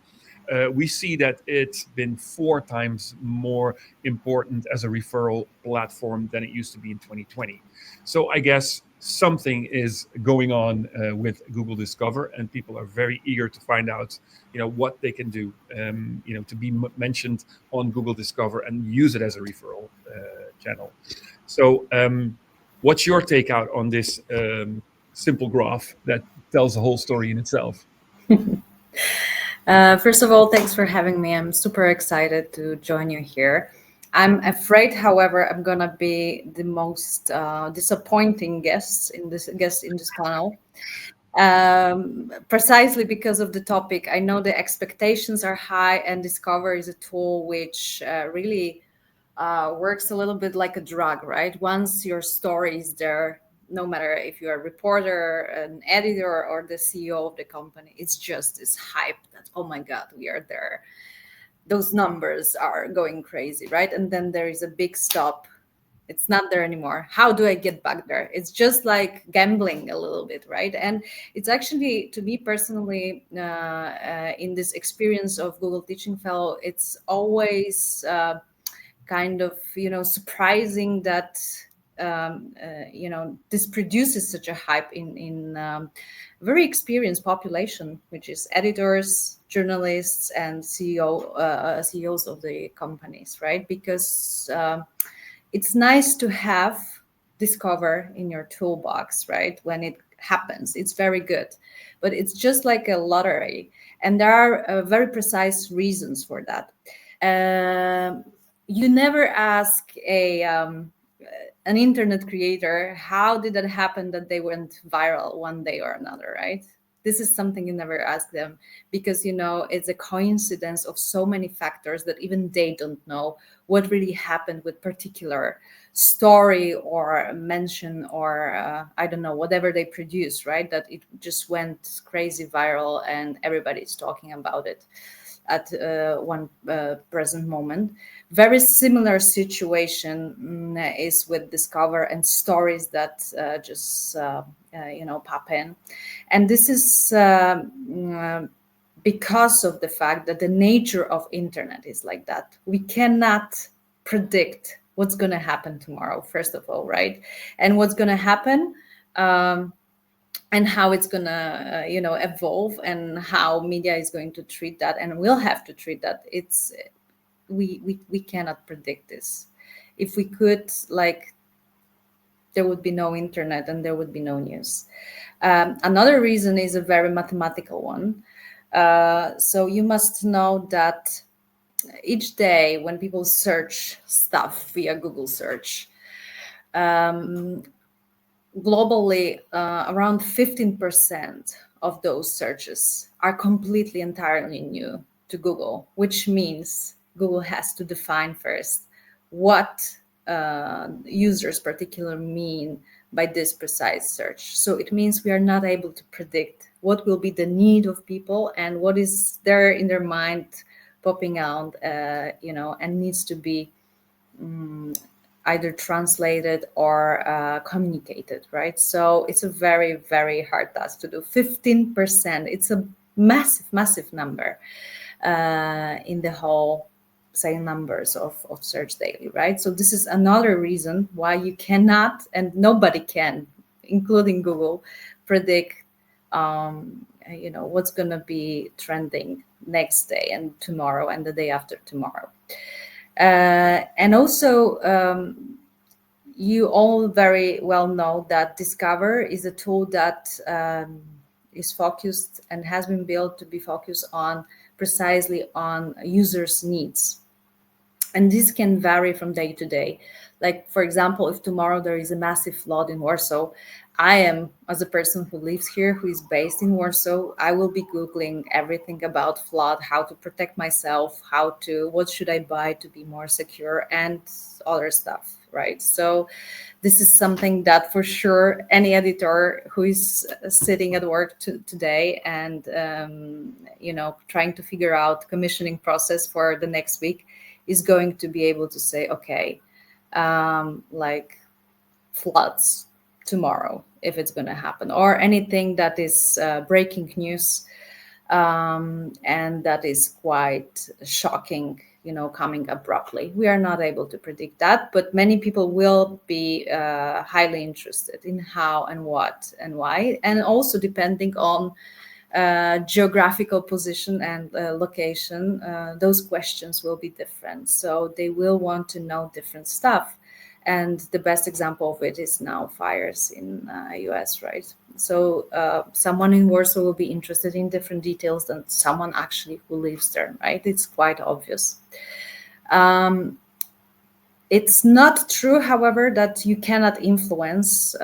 we see that it's been 4 times more important as a referral platform than it used to be in 2020. So I guess something is going on with Google Discover, and people are very eager to find out, what they can do, to be mentioned on Google Discover and use it as a referral channel. So what's your take out on this simple graph that tells the whole story in itself? First of all, thanks for having me. I'm super excited to join you here. I'm afraid, however, I'm gonna be the most disappointing guest in this panel, precisely because of the topic. I know the expectations are high, and Discover is a tool which really works a little bit like a drug, right? Once your story is there, no matter if you're a reporter, an editor, or the CEO of the company, it's just this hype that, oh my God, we are there. Those numbers are going crazy, right? And then there is a big stop. It's not there anymore. How do I get back there? It's just like gambling a little bit, right? And it's actually, to me personally, in this experience of Google Teaching Fellow, it's always kind of, surprising that this produces such a hype in very experienced population, which is editors, journalists, and CEOs of the companies, right? Because it's nice to have Discover in your toolbox, right? When it happens, it's very good, but it's just like a lottery, and there are very precise reasons for that. You never ask an internet creator, how did that happen that they went viral one day or another, right? This is something you never ask them, because, it's a coincidence of so many factors that even they don't know what really happened with particular story or mention or, I don't know, whatever they produce, right? That it just went crazy viral and everybody's talking about it at one present moment. Very similar situation is with Discover and stories that just pop in, and this is because of the fact that the nature of internet is like that. We cannot predict what's going to happen tomorrow, first of all, right? And what's going to happen. And how it's gonna, evolve, and how media is going to treat that, and we'll have to treat that. It's we cannot predict this. If we could, there would be no internet and there would be no news. Another reason is a very mathematical one. So you must know that each day when people search stuff via Google search, globally, around 15% of those searches are completely entirely new to Google, which means Google has to define first what users particularly mean by this precise search. So it means we are not able to predict what will be the need of people and what is there in their mind popping out, and needs to be either translated or communicated, right? So it's a very, very hard task to do. 15%, it's a massive, massive number in the whole, say, numbers of search daily, right? So this is another reason why you cannot, and nobody can, including Google, predict what's going to be trending next day and tomorrow and the day after tomorrow. And also, you all very well know that Discover is a tool that is focused and has been built to be focused on precisely on users' needs. And this can vary from day to day. Like, for example, if tomorrow there is a massive flood in Warsaw, I am, as a person who lives here, who is based in Warsaw, I will be Googling everything about flood, how to protect myself, what should I buy to be more secure, and other stuff, right? So this is something that for sure any editor who is sitting at work today and, trying to figure out commissioning process for the next week is going to be able to say, okay, like floods tomorrow, if it's going to happen, or anything that is breaking news and that is quite shocking, coming abruptly. We are not able to predict that, but many people will be highly interested in how and what and why, and also depending on geographical position and location, those questions will be different. So they will want to know different stuff. And the best example of it is now fires in US, right? So someone in Warsaw will be interested in different details than someone actually who lives there, right? It's quite obvious. It's not true, however, that you cannot influence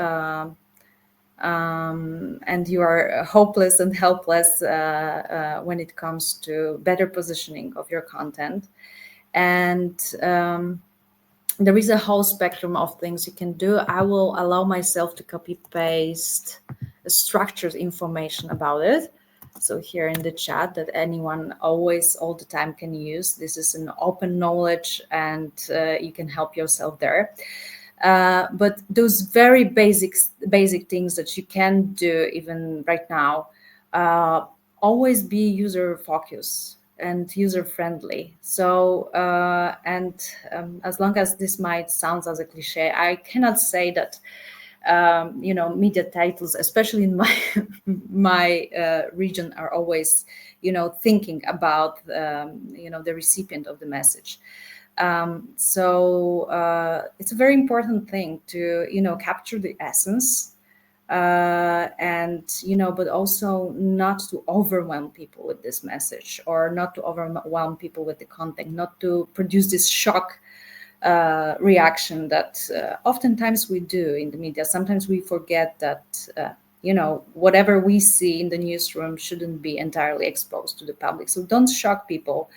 and you are hopeless and helpless when it comes to better positioning of your content. And there is a whole spectrum of things you can do. I will allow myself to copy paste structured information about it. So here in the chat that anyone always, all the time can use. This is an open knowledge and you can help yourself there. But those very basic things that you can do even right now, always be user focused and user friendly. So as long as this might sound as a cliche, I cannot say that media titles, especially in my region, are always thinking about the recipient of the message. So it's a very important thing to capture the essence and but also not to overwhelm people with this message, or not to overwhelm people with the content, not to produce this shock reaction that oftentimes we do in the media. Sometimes we forget that whatever we see in the newsroom shouldn't be entirely exposed to the public. So don't shock people,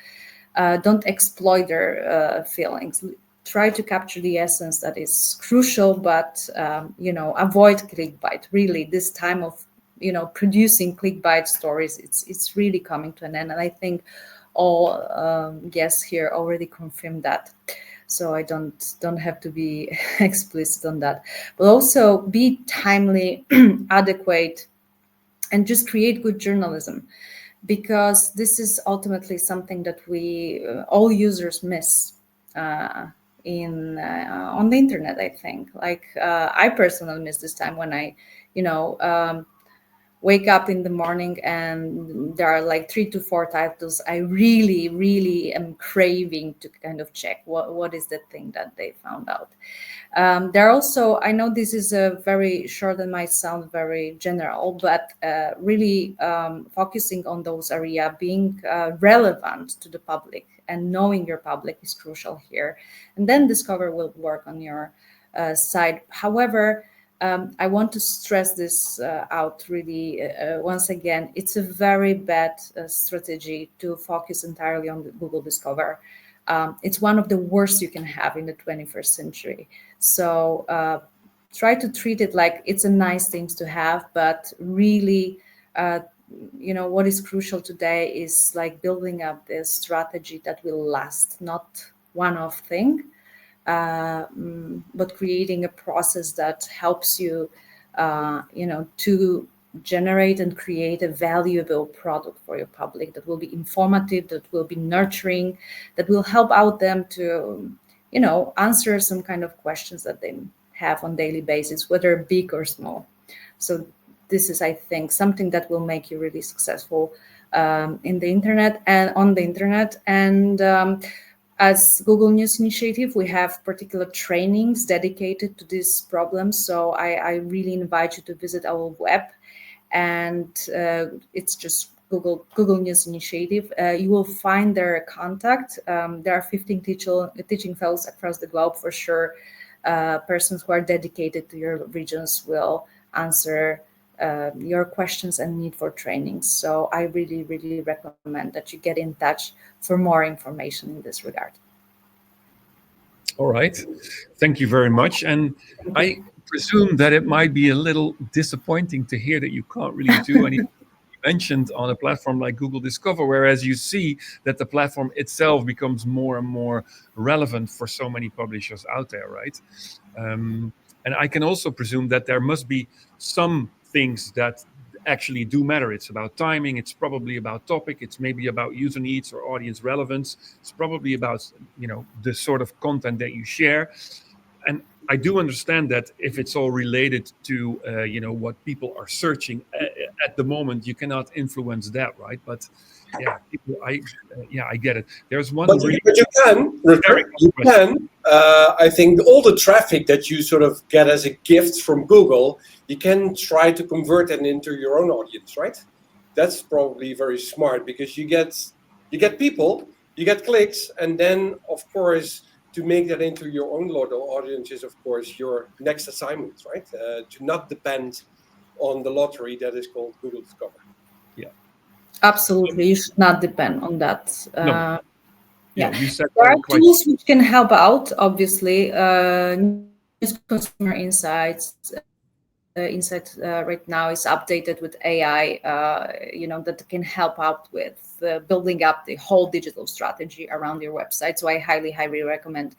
don't exploit their feelings. Try to capture the essence that is crucial, but avoid clickbait. Really, this time of producing clickbait stories, it's really coming to an end, and I think all guests here already confirmed that. So I don't have to be explicit on that, but also be timely, adequate, and just create good journalism, because this is ultimately something that we all users miss on the internet. I think, like I personally miss this time when I wake up in the morning and there are like 3 to 4 titles I really am craving to kind of check what is the thing that they found out. There are also, I know this is a very short and might sound very general, but really focusing on those areas, being relevant to the public and knowing your public is crucial here. And then Discover will work on your side. However, I want to stress this out really once again. It's a very bad strategy to focus entirely on the Google Discover. It's one of the worst you can have in the 21st century. So try to treat it like it's a nice thing to have, but really, what is crucial today is like building up this strategy that will last, not one-off thing, but creating a process that helps you, to generate and create a valuable product for your public that will be informative, that will be nurturing, that will help out them to, answer some kind of questions that they have on daily basis, whether big or small. So this is, I think, something that will make you really successful in the internet and on the internet. And as Google News Initiative, we have particular trainings dedicated to this problem. So I really invite you to visit our web, and it's just Google News Initiative. You will find their contact. There are 15 teaching fellows across the globe for sure. Persons who are dedicated to your regions will answer your questions and need for training. So I really recommend that you get in touch for more information in this regard. All right. Thank you very much. And I presume that it might be a little disappointing to hear that you can't really do anything mentioned on a platform like Google Discover, whereas you see that the platform itself becomes more and more relevant for so many publishers out there, right? And I can also presume that there must be some things that actually do matter. It's about timing. It's probably about topic. It's maybe about user needs or audience relevance. It's probably about, the sort of content that you share. And I do understand that if it's all related to, what people are searching at the moment, you cannot influence that, right? But yeah, I get it. There's one. But you can, Rutger, you can. I think all the traffic that you sort of get as a gift from Google, you can try to convert it into your own audience, right? That's probably very smart because you get people, you get clicks, and then of course to make that into your own loyal audience is of course your next assignment, right? To not depend on the lottery that is called Google Discover. Yeah. Absolutely, you should not depend on that. No. Yeah, you said there are tools which can help out. Obviously, Consumer Insights. Insight right now is updated with AI. That can help out with building up the whole digital strategy around your website. So I highly recommend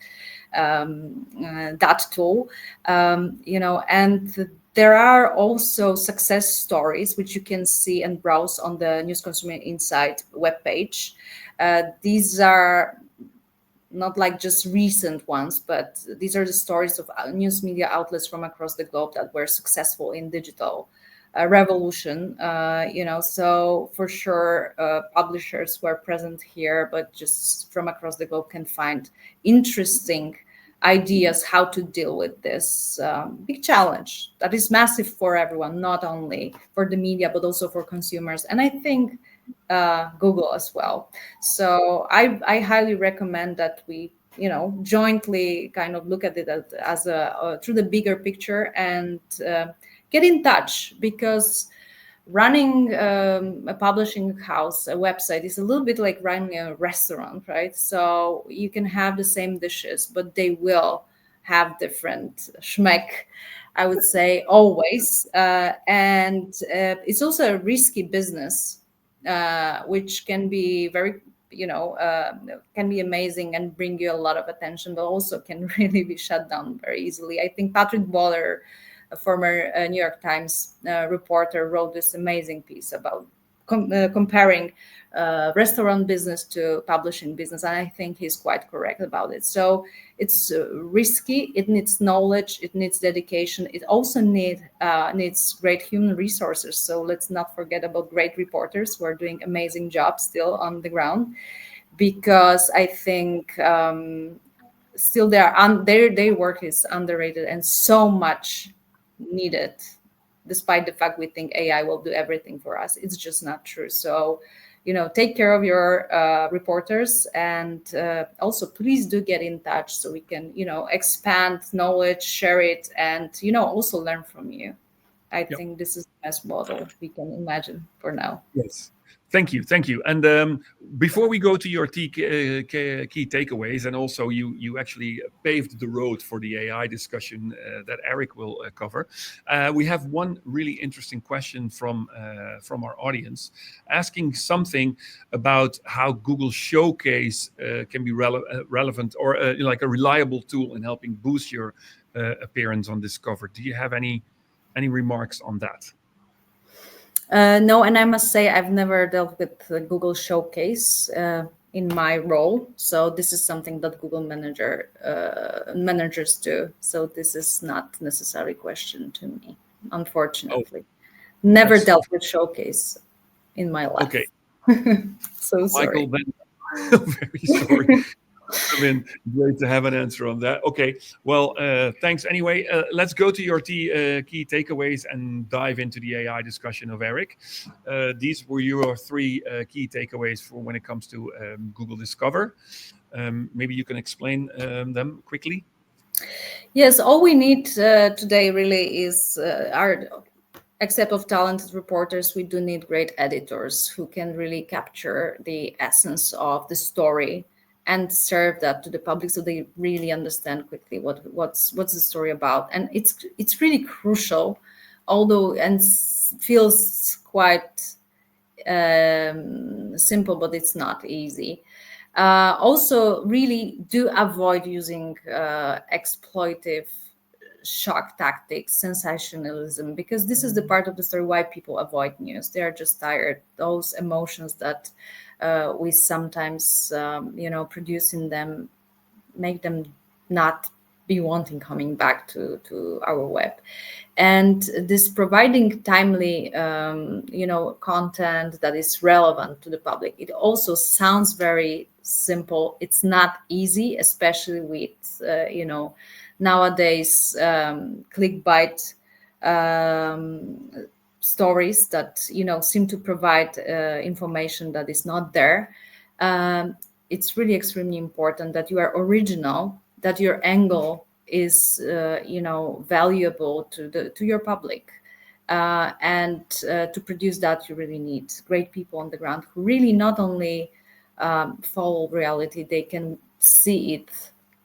that tool. And there are also success stories which you can see and browse on the News Consumer Insight webpage. These are not like just recent ones, but these are the stories of news media outlets from across the globe that were successful in digital revolution. So for sure, publishers who are present here, but just from across the globe can find interesting ideas how to deal with this big challenge that is massive for everyone, not only for the media, but also for consumers. And I think Google as well. So I highly recommend that we, jointly kind of look at it as through the bigger picture and get in touch, because running a publishing house, a website, is a little bit like running a restaurant, right? So you can have the same dishes, but they will have different schmeck, I would say, always. And it's also a risky business, which can be very, can be amazing and bring you a lot of attention, but also can really be shut down very easily. I think Patrick Waller, a former New York Times reporter, wrote this amazing piece about comparing restaurant business to publishing business, and I think he's quite correct about it. So It's risky. It needs knowledge. It needs dedication. It also needs great human resources. So let's not forget about great reporters who are doing amazing jobs still on the ground, because I think still their work is underrated and so much needed, despite the fact we think AI will do everything for us. It's just not true. So, take care of your reporters, and also please do get in touch so we can, expand knowledge, share it, and, also learn from you. I think this is the best model we can imagine for now. Yes. Thank you. And before we go to your key takeaways, and also you actually paved the road for the AI discussion that Eric will cover, we have one really interesting question from our audience, asking something about how Google Showcase can be relevant or like a reliable tool in helping boost your appearance on Discover. Do you have any remarks on that? No, and I must say I've never dealt with the Google Showcase in my role. So this is something that Google managers do. So this is not a necessary question to me, unfortunately. Never dealt with Showcase in my life. Okay. So sorry. Michael, then, very sorry. I mean, great to have an answer on that. Okay, well, thanks anyway. Let's go to your key takeaways and dive into the AI discussion of Eric. These were your three key takeaways for when it comes to Google Discover. Maybe you can explain them quickly. Yes, all we need today really is except of talented reporters, we do need great editors who can really capture the essence of the story and serve that to the public so they really understand quickly what's the story about. And it's really crucial, although and feels quite simple, but it's not easy. Also, really do avoid using exploitive shock tactics, sensationalism, because this is the part of the story why people avoid news. They are just tired. Those emotions that we sometimes, produce in them make them not be wanting coming back to our web. And this providing timely, content that is relevant to the public. It also sounds very simple. It's not easy, especially with, nowadays clickbait stories that seem to provide information that is not there. It's really extremely important that you are original, that your angle is valuable to your public, and to produce that you really need great people on the ground who really not only follow reality, they can see it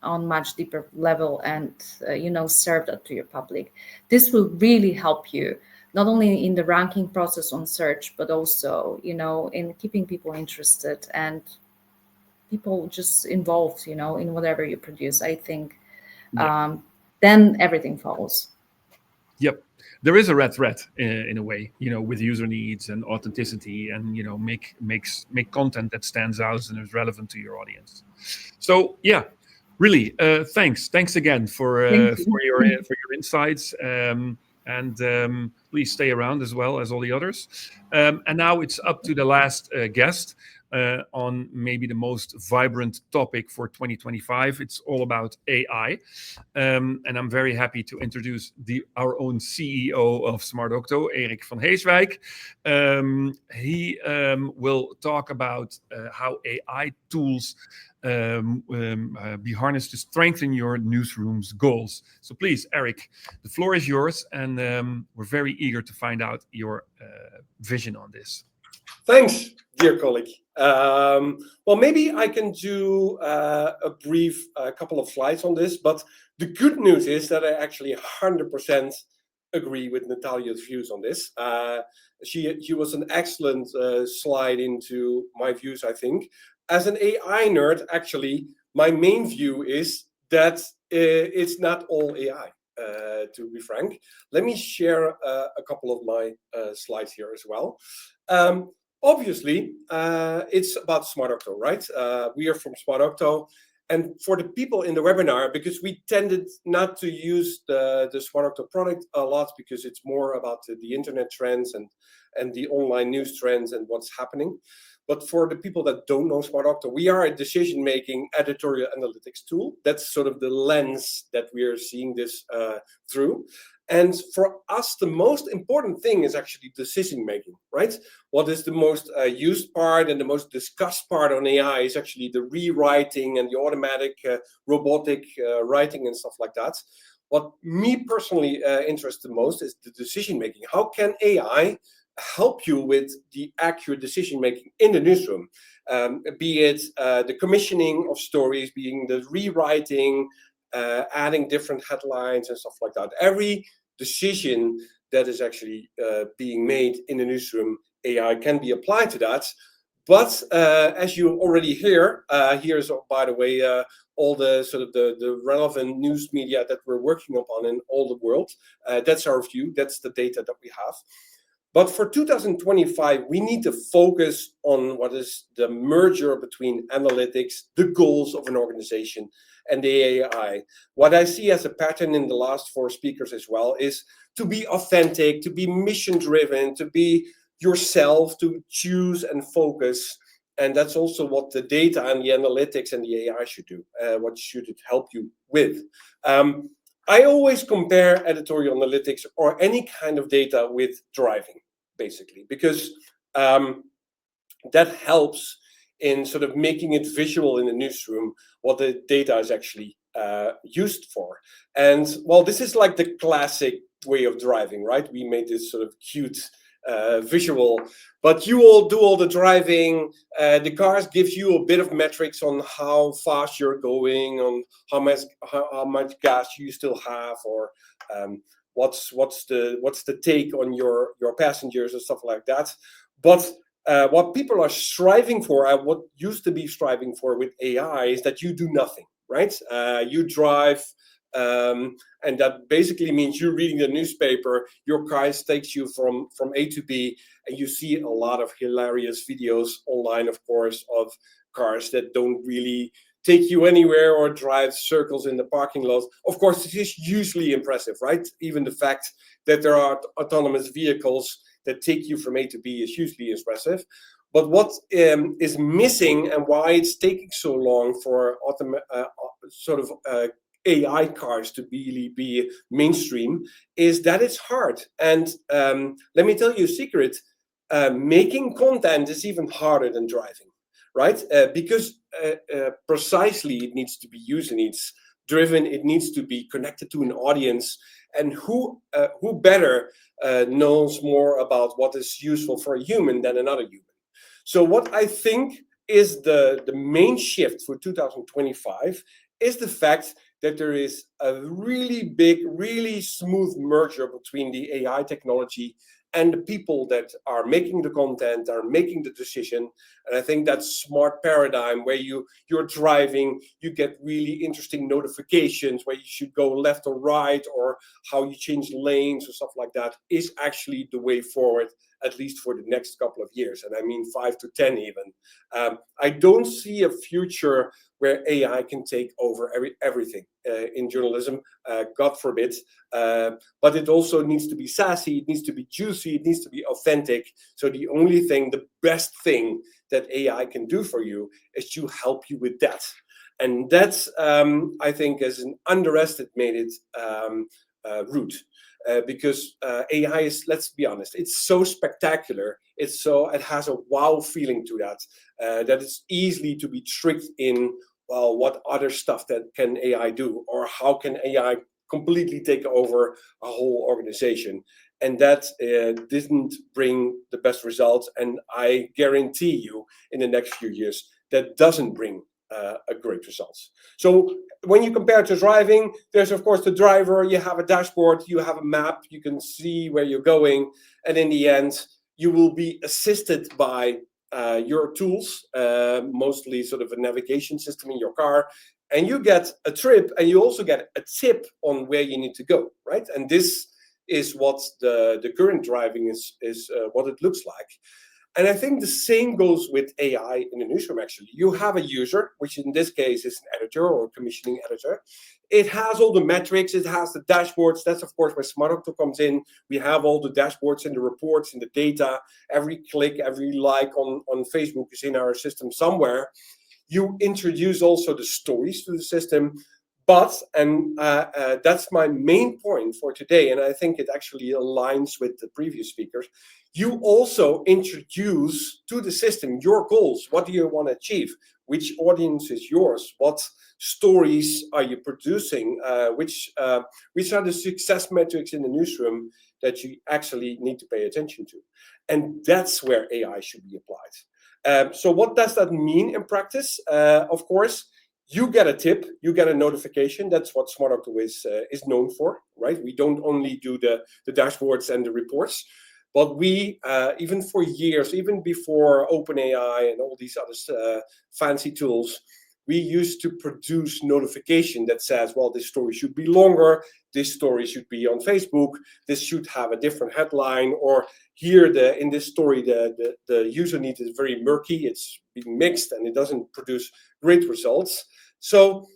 on much deeper level and serve that to your public. This will really help you not only in the ranking process on search, but also in keeping people interested and people just involved in whatever you produce. I think then everything follows. Yep. There is a red thread in a way, with user needs and authenticity, and make content that stands out and is relevant to your audience. So yeah, really, thanks again for your insights, and please stay around as well as all the others. And now it's up to the last guest on maybe the most vibrant topic for 2025. It's all about AI. And I'm very happy to introduce our own CEO of smartocto, Erik van Heeswijk. He will talk about how AI tools be harnessed to strengthen your newsroom's goals. So please, Eric, the floor is yours, and we're very eager to find out your vision on this. Thanks, dear colleague. Well, maybe I can do a brief couple of slides on this, but the good news is that I actually 100% agree with Natalia's views on this. She was an excellent slide into my views, I think. As an AI nerd, actually, my main view is that it's not all AI, to be frank. Let me share a couple of my slides here as well. Obviously, it's about smartocto, right? We are from smartocto, And for the people in the webinar, because we tended not to use the smartocto product a lot because it's more about the internet trends and the online news trends and what's happening. But for the people that don't know smartocto, we are a decision-making editorial analytics tool. That's sort of the lens that we are seeing this through. And for us, the most important thing is actually decision-making, right? What is the most used part and the most discussed part on AI is actually the rewriting and the automatic robotic writing and stuff like that. What me personally interests the most is the decision-making. How can AI help you with the accurate decision-making in the newsroom? Be it the commissioning of stories, being the rewriting, adding different headlines and stuff like that. Every decision that is actually being made in the newsroom, AI can be applied to that. But as you already hear, here's, by the way, all the sort of the relevant news media that we're working upon in all the world. That's our view. That's the data that we have. But for 2025, we need to focus on what is the merger between analytics, the goals of an organization, and the AI. What I see as a pattern in the last 4 speakers as well is to be authentic, to be mission-driven, to be yourself, to choose and focus. And that's also what the data and the analytics and the AI should do, what should it help you with. I always compare editorial analytics or any kind of data with driving, basically, because that helps in sort of making it visual in the newsroom what the data is actually used for. And well, this is like the classic way of driving, right? We made this sort of cute visual, but you all do all the driving. The cars gives you a bit of metrics on how fast you're going, on how much gas you still have, or what's the take on your passengers and stuff like that. But what people are striving for, what used to be striving for with AI, is that you do nothing, right? You drive. And that basically means you're reading the newspaper, your car takes you from A to B, and you see a lot of hilarious videos online, of course, of cars that don't really take you anywhere or drive circles in the parking lot. Of course, it is hugely impressive, right? Even the fact that there are autonomous vehicles that take you from A to B is hugely impressive. But what is missing and why it's taking so long for AI cars to really be mainstream is that it's hard. And let me tell you a secret, making content is even harder than driving, right? Because precisely it needs to be user needs driven, it needs to be connected to an audience, and who better knows more about what is useful for a human than another human. So what I think is the main shift for 2025 is the fact that there is a really big, really smooth merger between the AI technology and the people that are making the content, are making the decision. And I think that smart paradigm where you're driving, you get really interesting notifications where you should go left or right, or how you change lanes or stuff like that, is actually the way forward, at least for the next couple of years. And I mean 5 to 10 even. I don't see a future where AI can take over everything in journalism, God forbid. But it also needs to be sassy, it needs to be juicy, it needs to be authentic. So the only thing, the best thing that AI can do for you is to help you with that. And that's, I think, is an underestimated route. Because AI is, let's be honest, it's so spectacular. It has a wow feeling to that, that it's easily to be tricked in, well, what other stuff that can AI do, or how can AI completely take over a whole organization. And that didn't bring the best results. And I guarantee you, in the next few years, that doesn't bring a great results. So when you compare to driving, there's of course the driver, you have a dashboard, you have a map, you can see where you're going, and in the end you will be assisted by your tools, mostly sort of a navigation system in your car, and you get a trip, and you also get a tip on where you need to go, right? And this is what the current driving is what it looks like. And I think the same goes with AI in the newsroom, actually. You have a user, which in this case is an editor or commissioning editor. It has all the metrics, it has the dashboards. That's, of course, where smartocto comes in. We have all the dashboards and the reports and the data. Every click, every like on Facebook is in our system somewhere. You introduce also the stories to the system. But, and that's my main point for today, and I think it actually aligns with the previous speakers, you also introduce to the system your goals. What do you want to achieve? Which audience is yours? What stories are you producing? Which are the success metrics in the newsroom that you actually need to pay attention to? And that's where AI should be applied. So what does that mean in practice? Of course, you get a tip, you get a notification. That's what smartocto is known for, right? We don't only do the dashboards and the reports, but we, even for years, even before OpenAI and all these other fancy tools, we used to produce notification that says, well, this story should be longer, this story should be on Facebook, this should have a different headline, or here in this story, the user need is very murky, it's being mixed, and it doesn't produce great results. So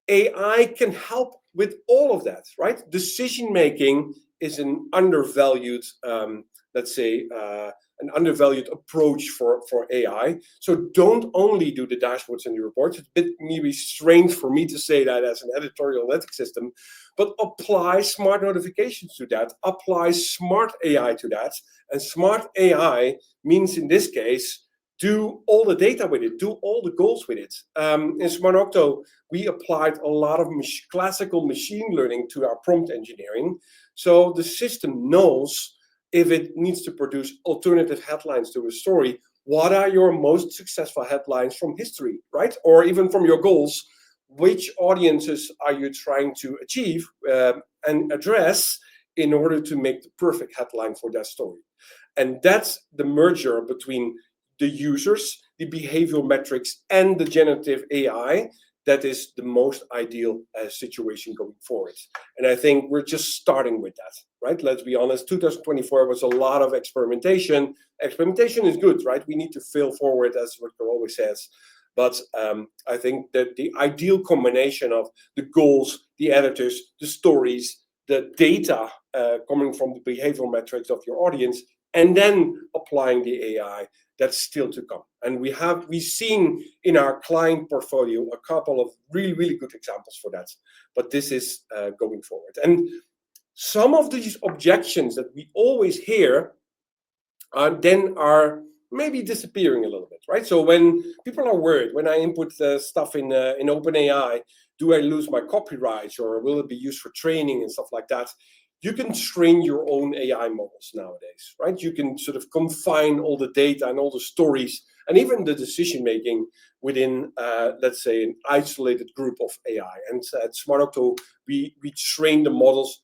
AI can help with all of that, right? Decision making is an undervalued, let's say, an undervalued approach for AI. So don't only do the dashboards and the reports. It's a bit maybe strange for me to say that as an editorial analytics system, but apply smart notifications to that, apply smart AI to that. And smart AI means in this case, do all the data with it, do all the goals with it. In smartocto, we applied a lot of classical machine learning to our prompt engineering. So the system knows if it needs to produce alternative headlines to a story, what are your most successful headlines from history, right? Or even from your goals, which audiences are you trying to achieve and address in order to make the perfect headline for that story? And that's the merger between the users, the behavioral metrics, and the generative AI that is the most ideal situation going forward. And I think we're just starting with that, right? Let's be honest, 2024 was a lot of experimentation. Experimentation is good, right? We need to fail forward, as Rutger always says. But I think that the ideal combination of the goals, the editors, the stories, the data coming from the behavioral metrics of your audience, and then applying the AI, that's still to come. And we've seen in our client portfolio a couple of really, really good examples for that. But this is going forward. And some of these objections that we always hear then are maybe disappearing a little bit, right? So when people are worried, when I input stuff in OpenAI, do I lose my copyrights, or will it be used for training and stuff like that? You can train your own AI models nowadays, right? You can sort of confine all the data and all the stories and even the decision making within, let's say, an isolated group of AI. And at smartocto, we train the models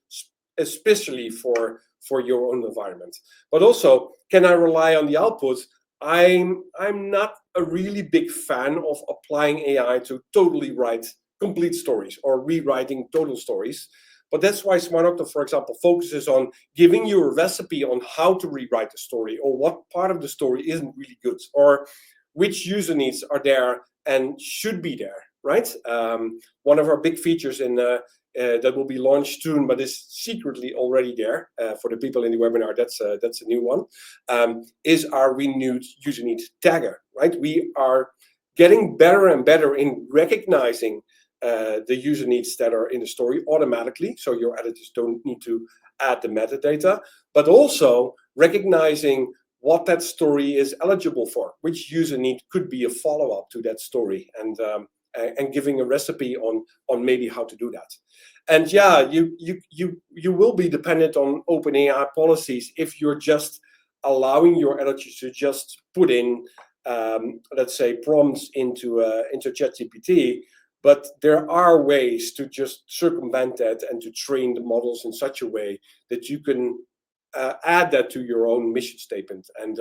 especially for your own environment. But also, can I rely on the output? I'm not a really big fan of applying AI to totally write complete stories or rewriting total stories. But that's why smartocto, for example, focuses on giving you a recipe on how to rewrite the story, or what part of the story isn't really good, or which user needs are there and should be there, right? One of our big features in that will be launched soon, but is secretly already there for the people in the webinar. That's a new one. Is our renewed user need tagger, right? We are getting better and better in recognizing the user needs that are in the story automatically, so your editors don't need to add the metadata, but also recognizing what that story is eligible for, which user need could be a follow-up to that story, and giving a recipe on maybe how to do that. And yeah, you will be dependent on OpenAI policies if you're just allowing your editors to just put in, let's say, prompts into ChatGPT. But there are ways to just circumvent that and to train the models in such a way that you can add that to your own mission statement. And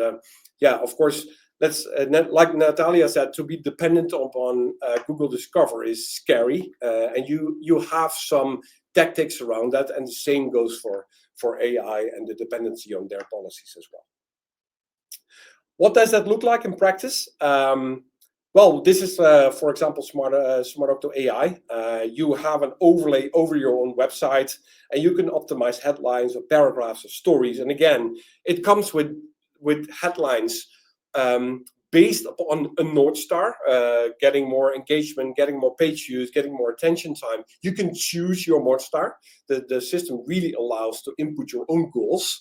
yeah, of course, that's like Natalia said, to be dependent upon Google Discover is scary, and you have some tactics around that, and the same goes for AI and the dependency on their policies as well. what does that look like in practice? Well, this is, for example, smartocto AI. You have an overlay over your own website, and you can optimize headlines or paragraphs or stories. And again, it comes with headlines based upon a North Star, getting more engagement, getting more page views, getting more attention time. You can choose your North Star. The system really allows to input your own goals.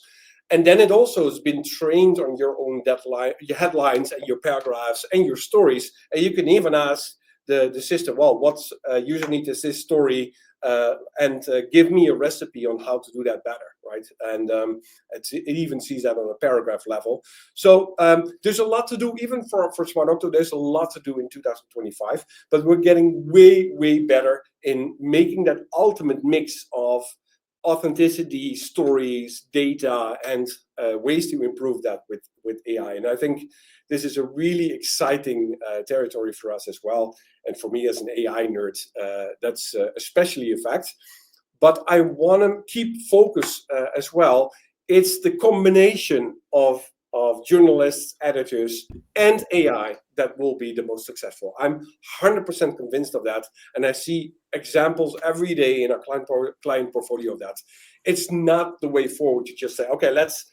And then it also has been trained on your own your headlines and your paragraphs and your stories. And you can even ask the system, well, what's user need is this story, and give me a recipe on how to do that better, right? And it even sees that on a paragraph level. So there's a lot to do, even for smartocto. There's a lot to do in 2025, but we're getting way, way better in making that ultimate mix of authenticity, stories, data, and ways to improve that with AI. And I think this is a really exciting territory for us as well. And for me as an AI nerd, that's especially a fact. But I want to keep focus as well. It's the combination of journalists, editors, and AI that will be the most successful. I'm 100% convinced of that. And I see examples every day in our client portfolio of that. It's not the way forward to just say, okay, let's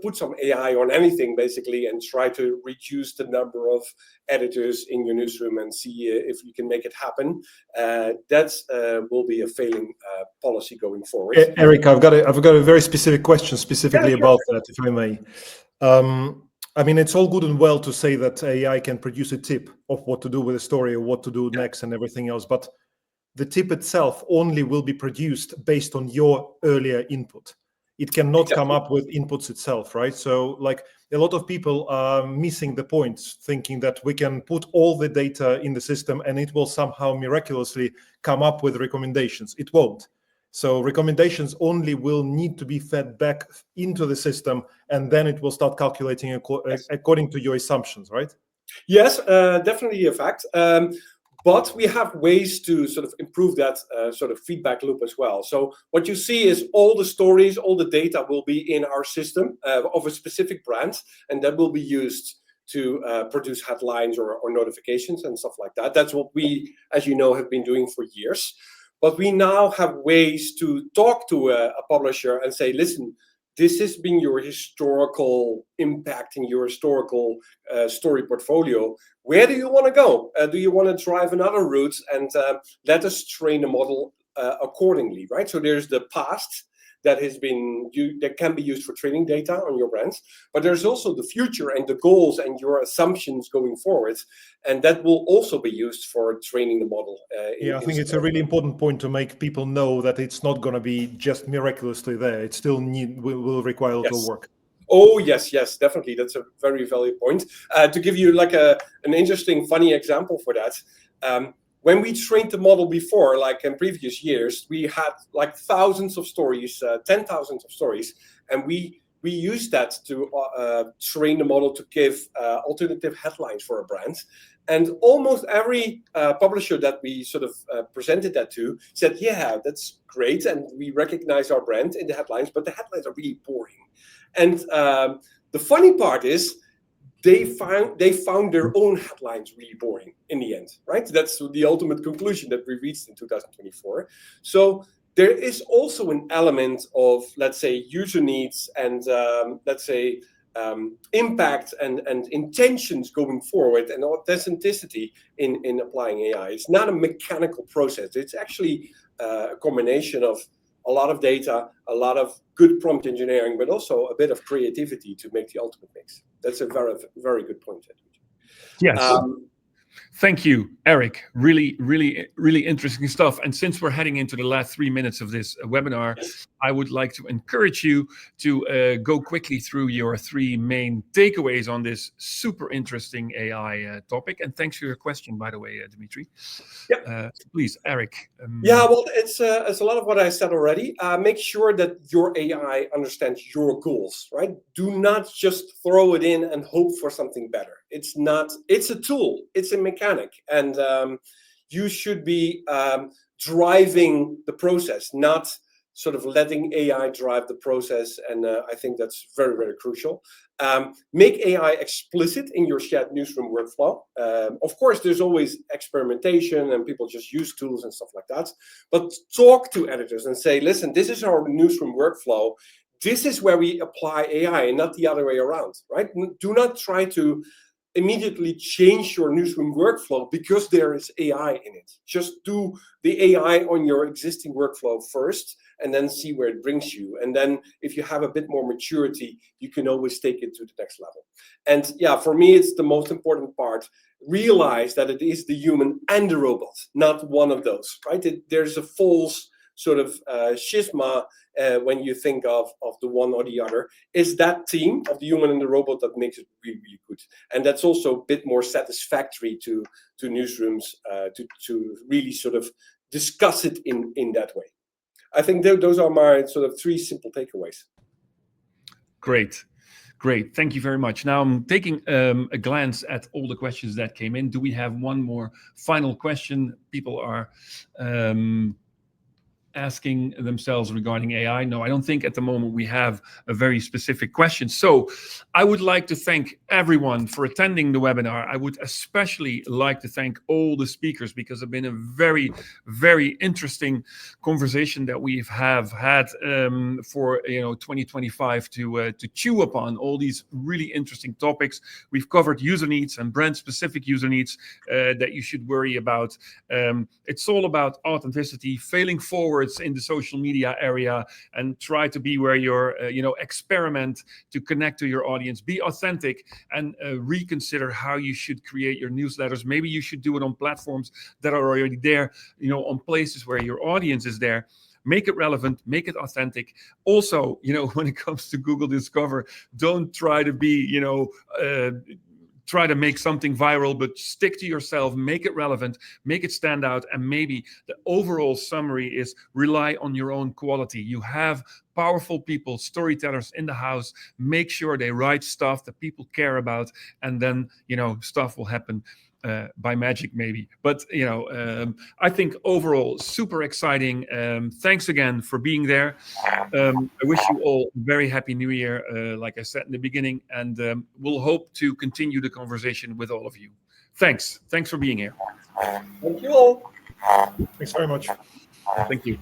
put some AI on anything, basically, and try to reduce the number of editors in your newsroom and see if you can make it happen. That will be a failing policy going forward. Eric, I've got a very specific question specifically about that, if I may. I mean, it's all good and well to say that AI can produce a tip of what to do with a story or what to do next and everything else, but the tip itself only will be produced based on your earlier input. It cannot come up with inputs itself, right? So like a lot of people are missing the point, thinking that we can put all the data in the system and it will somehow miraculously come up with recommendations. It won't. So recommendations only will need to be fed back into the system, and then it will start calculating according to your assumptions, right? Yes, definitely a fact. But we have ways to sort of improve that sort of feedback loop as well. So what you see is all the stories, all the data will be in our system of a specific brand, and that will be used to produce headlines or notifications and stuff like that. That's what we, as you know, have been doing for years. But we now have ways to talk to a publisher and say, listen, this has been your historical impact in your historical story portfolio. Where do you want to go? Do you want to drive another route? And let us train a model accordingly, right? So there's the past that can be used for training data on your brands, but there's also the future and the goals and your assumptions going forward, and that will also be used for training the model. I think it's a really important point to make people know that it's not going to be just miraculously there. It still will require a little work. Oh, yes, definitely. That's a very valid point. To give you like an interesting, funny example for that, when we trained the model before, like in previous years, we had like thousands of stories, 10,000 of stories, and we used that to train the model to give alternative headlines for a brand. And almost every publisher that we sort of presented that to said, yeah, that's great, and we recognize our brand in the headlines, but the headlines are really boring. And the funny part is, they found their own headlines really boring in the end, right? That's the ultimate conclusion that we reached in 2024. So there is also an element of, let's say, user needs and let's say impact and intentions going forward, and authenticity in applying AI. It's not a mechanical process. It's actually a combination of a lot of data, a lot of good prompt engineering, but also a bit of creativity to make the ultimate mix. That's a very, very good point. Yes. Thank you, Eric. Really, really, really interesting stuff. And since we're heading into the last 3 minutes of this webinar, I would like to encourage you to go quickly through your 3 main takeaways on this super interesting AI topic. And thanks for your question, by the way, Dimitri. Please, Eric. Well, it's a lot of what I said already. Make sure that your AI understands your goals, right? Do not just throw it in and hope for something better. It's a tool. It's a mechanic. And you should be driving the process, not sort of letting AI drive the process, and I think that's very, very crucial. Make AI explicit in your shared newsroom workflow. Of course, there's always experimentation and people just use tools and stuff like that. But talk to editors and say, listen, this is our newsroom workflow. This is where we apply AI and not the other way around, right? Do not try to immediately change your newsroom workflow because there is AI in it. Just do the AI on your existing workflow first and then see where it brings you. And then if you have a bit more maturity, you can always take it to the next level. And yeah, for me, it's the most important part. Realize that it is the human and the robot, not one of those, right? There's a false sort of schisma when you think of the one or the other. Is that team of the human and the robot that makes it really, really good. And that's also a bit more satisfactory to newsrooms to really sort of discuss it in that way. I think those are my sort of 3 simple takeaways. Great. Thank you very much. Now I'm taking a glance at all the questions that came in. Do we have one more final question? People are asking themselves regarding AI. No, I don't think at the moment we have a very specific question. So I would like to thank everyone for attending the webinar. I would especially like to thank all the speakers because it's been a very, very interesting conversation that we've had for 2025 to chew upon all these really interesting topics. We've covered user needs and brand specific user needs that you should worry about. It's all about authenticity, failing forwards in the social media area, and try to be where you're, experiment to connect to your audience, be authentic, and reconsider how you should create your newsletters. Maybe you should do it on platforms that are already there, on places where your audience is there. Make it relevant, make it authentic. Also, when it comes to Google Discover, don't try to be, try to make something viral, but stick to yourself, make it relevant, make it stand out. And maybe the overall summary is rely on your own quality. You have powerful people, storytellers in the house. Make sure they write stuff that people care about, and then, stuff will happen by magic maybe. But, I think overall, super exciting. Thanks again for being there. I wish you all a very happy New Year, like I said in the beginning, and we'll hope to continue the conversation with all of you. Thanks for being here. Thank you all. Thanks very much. Thank you.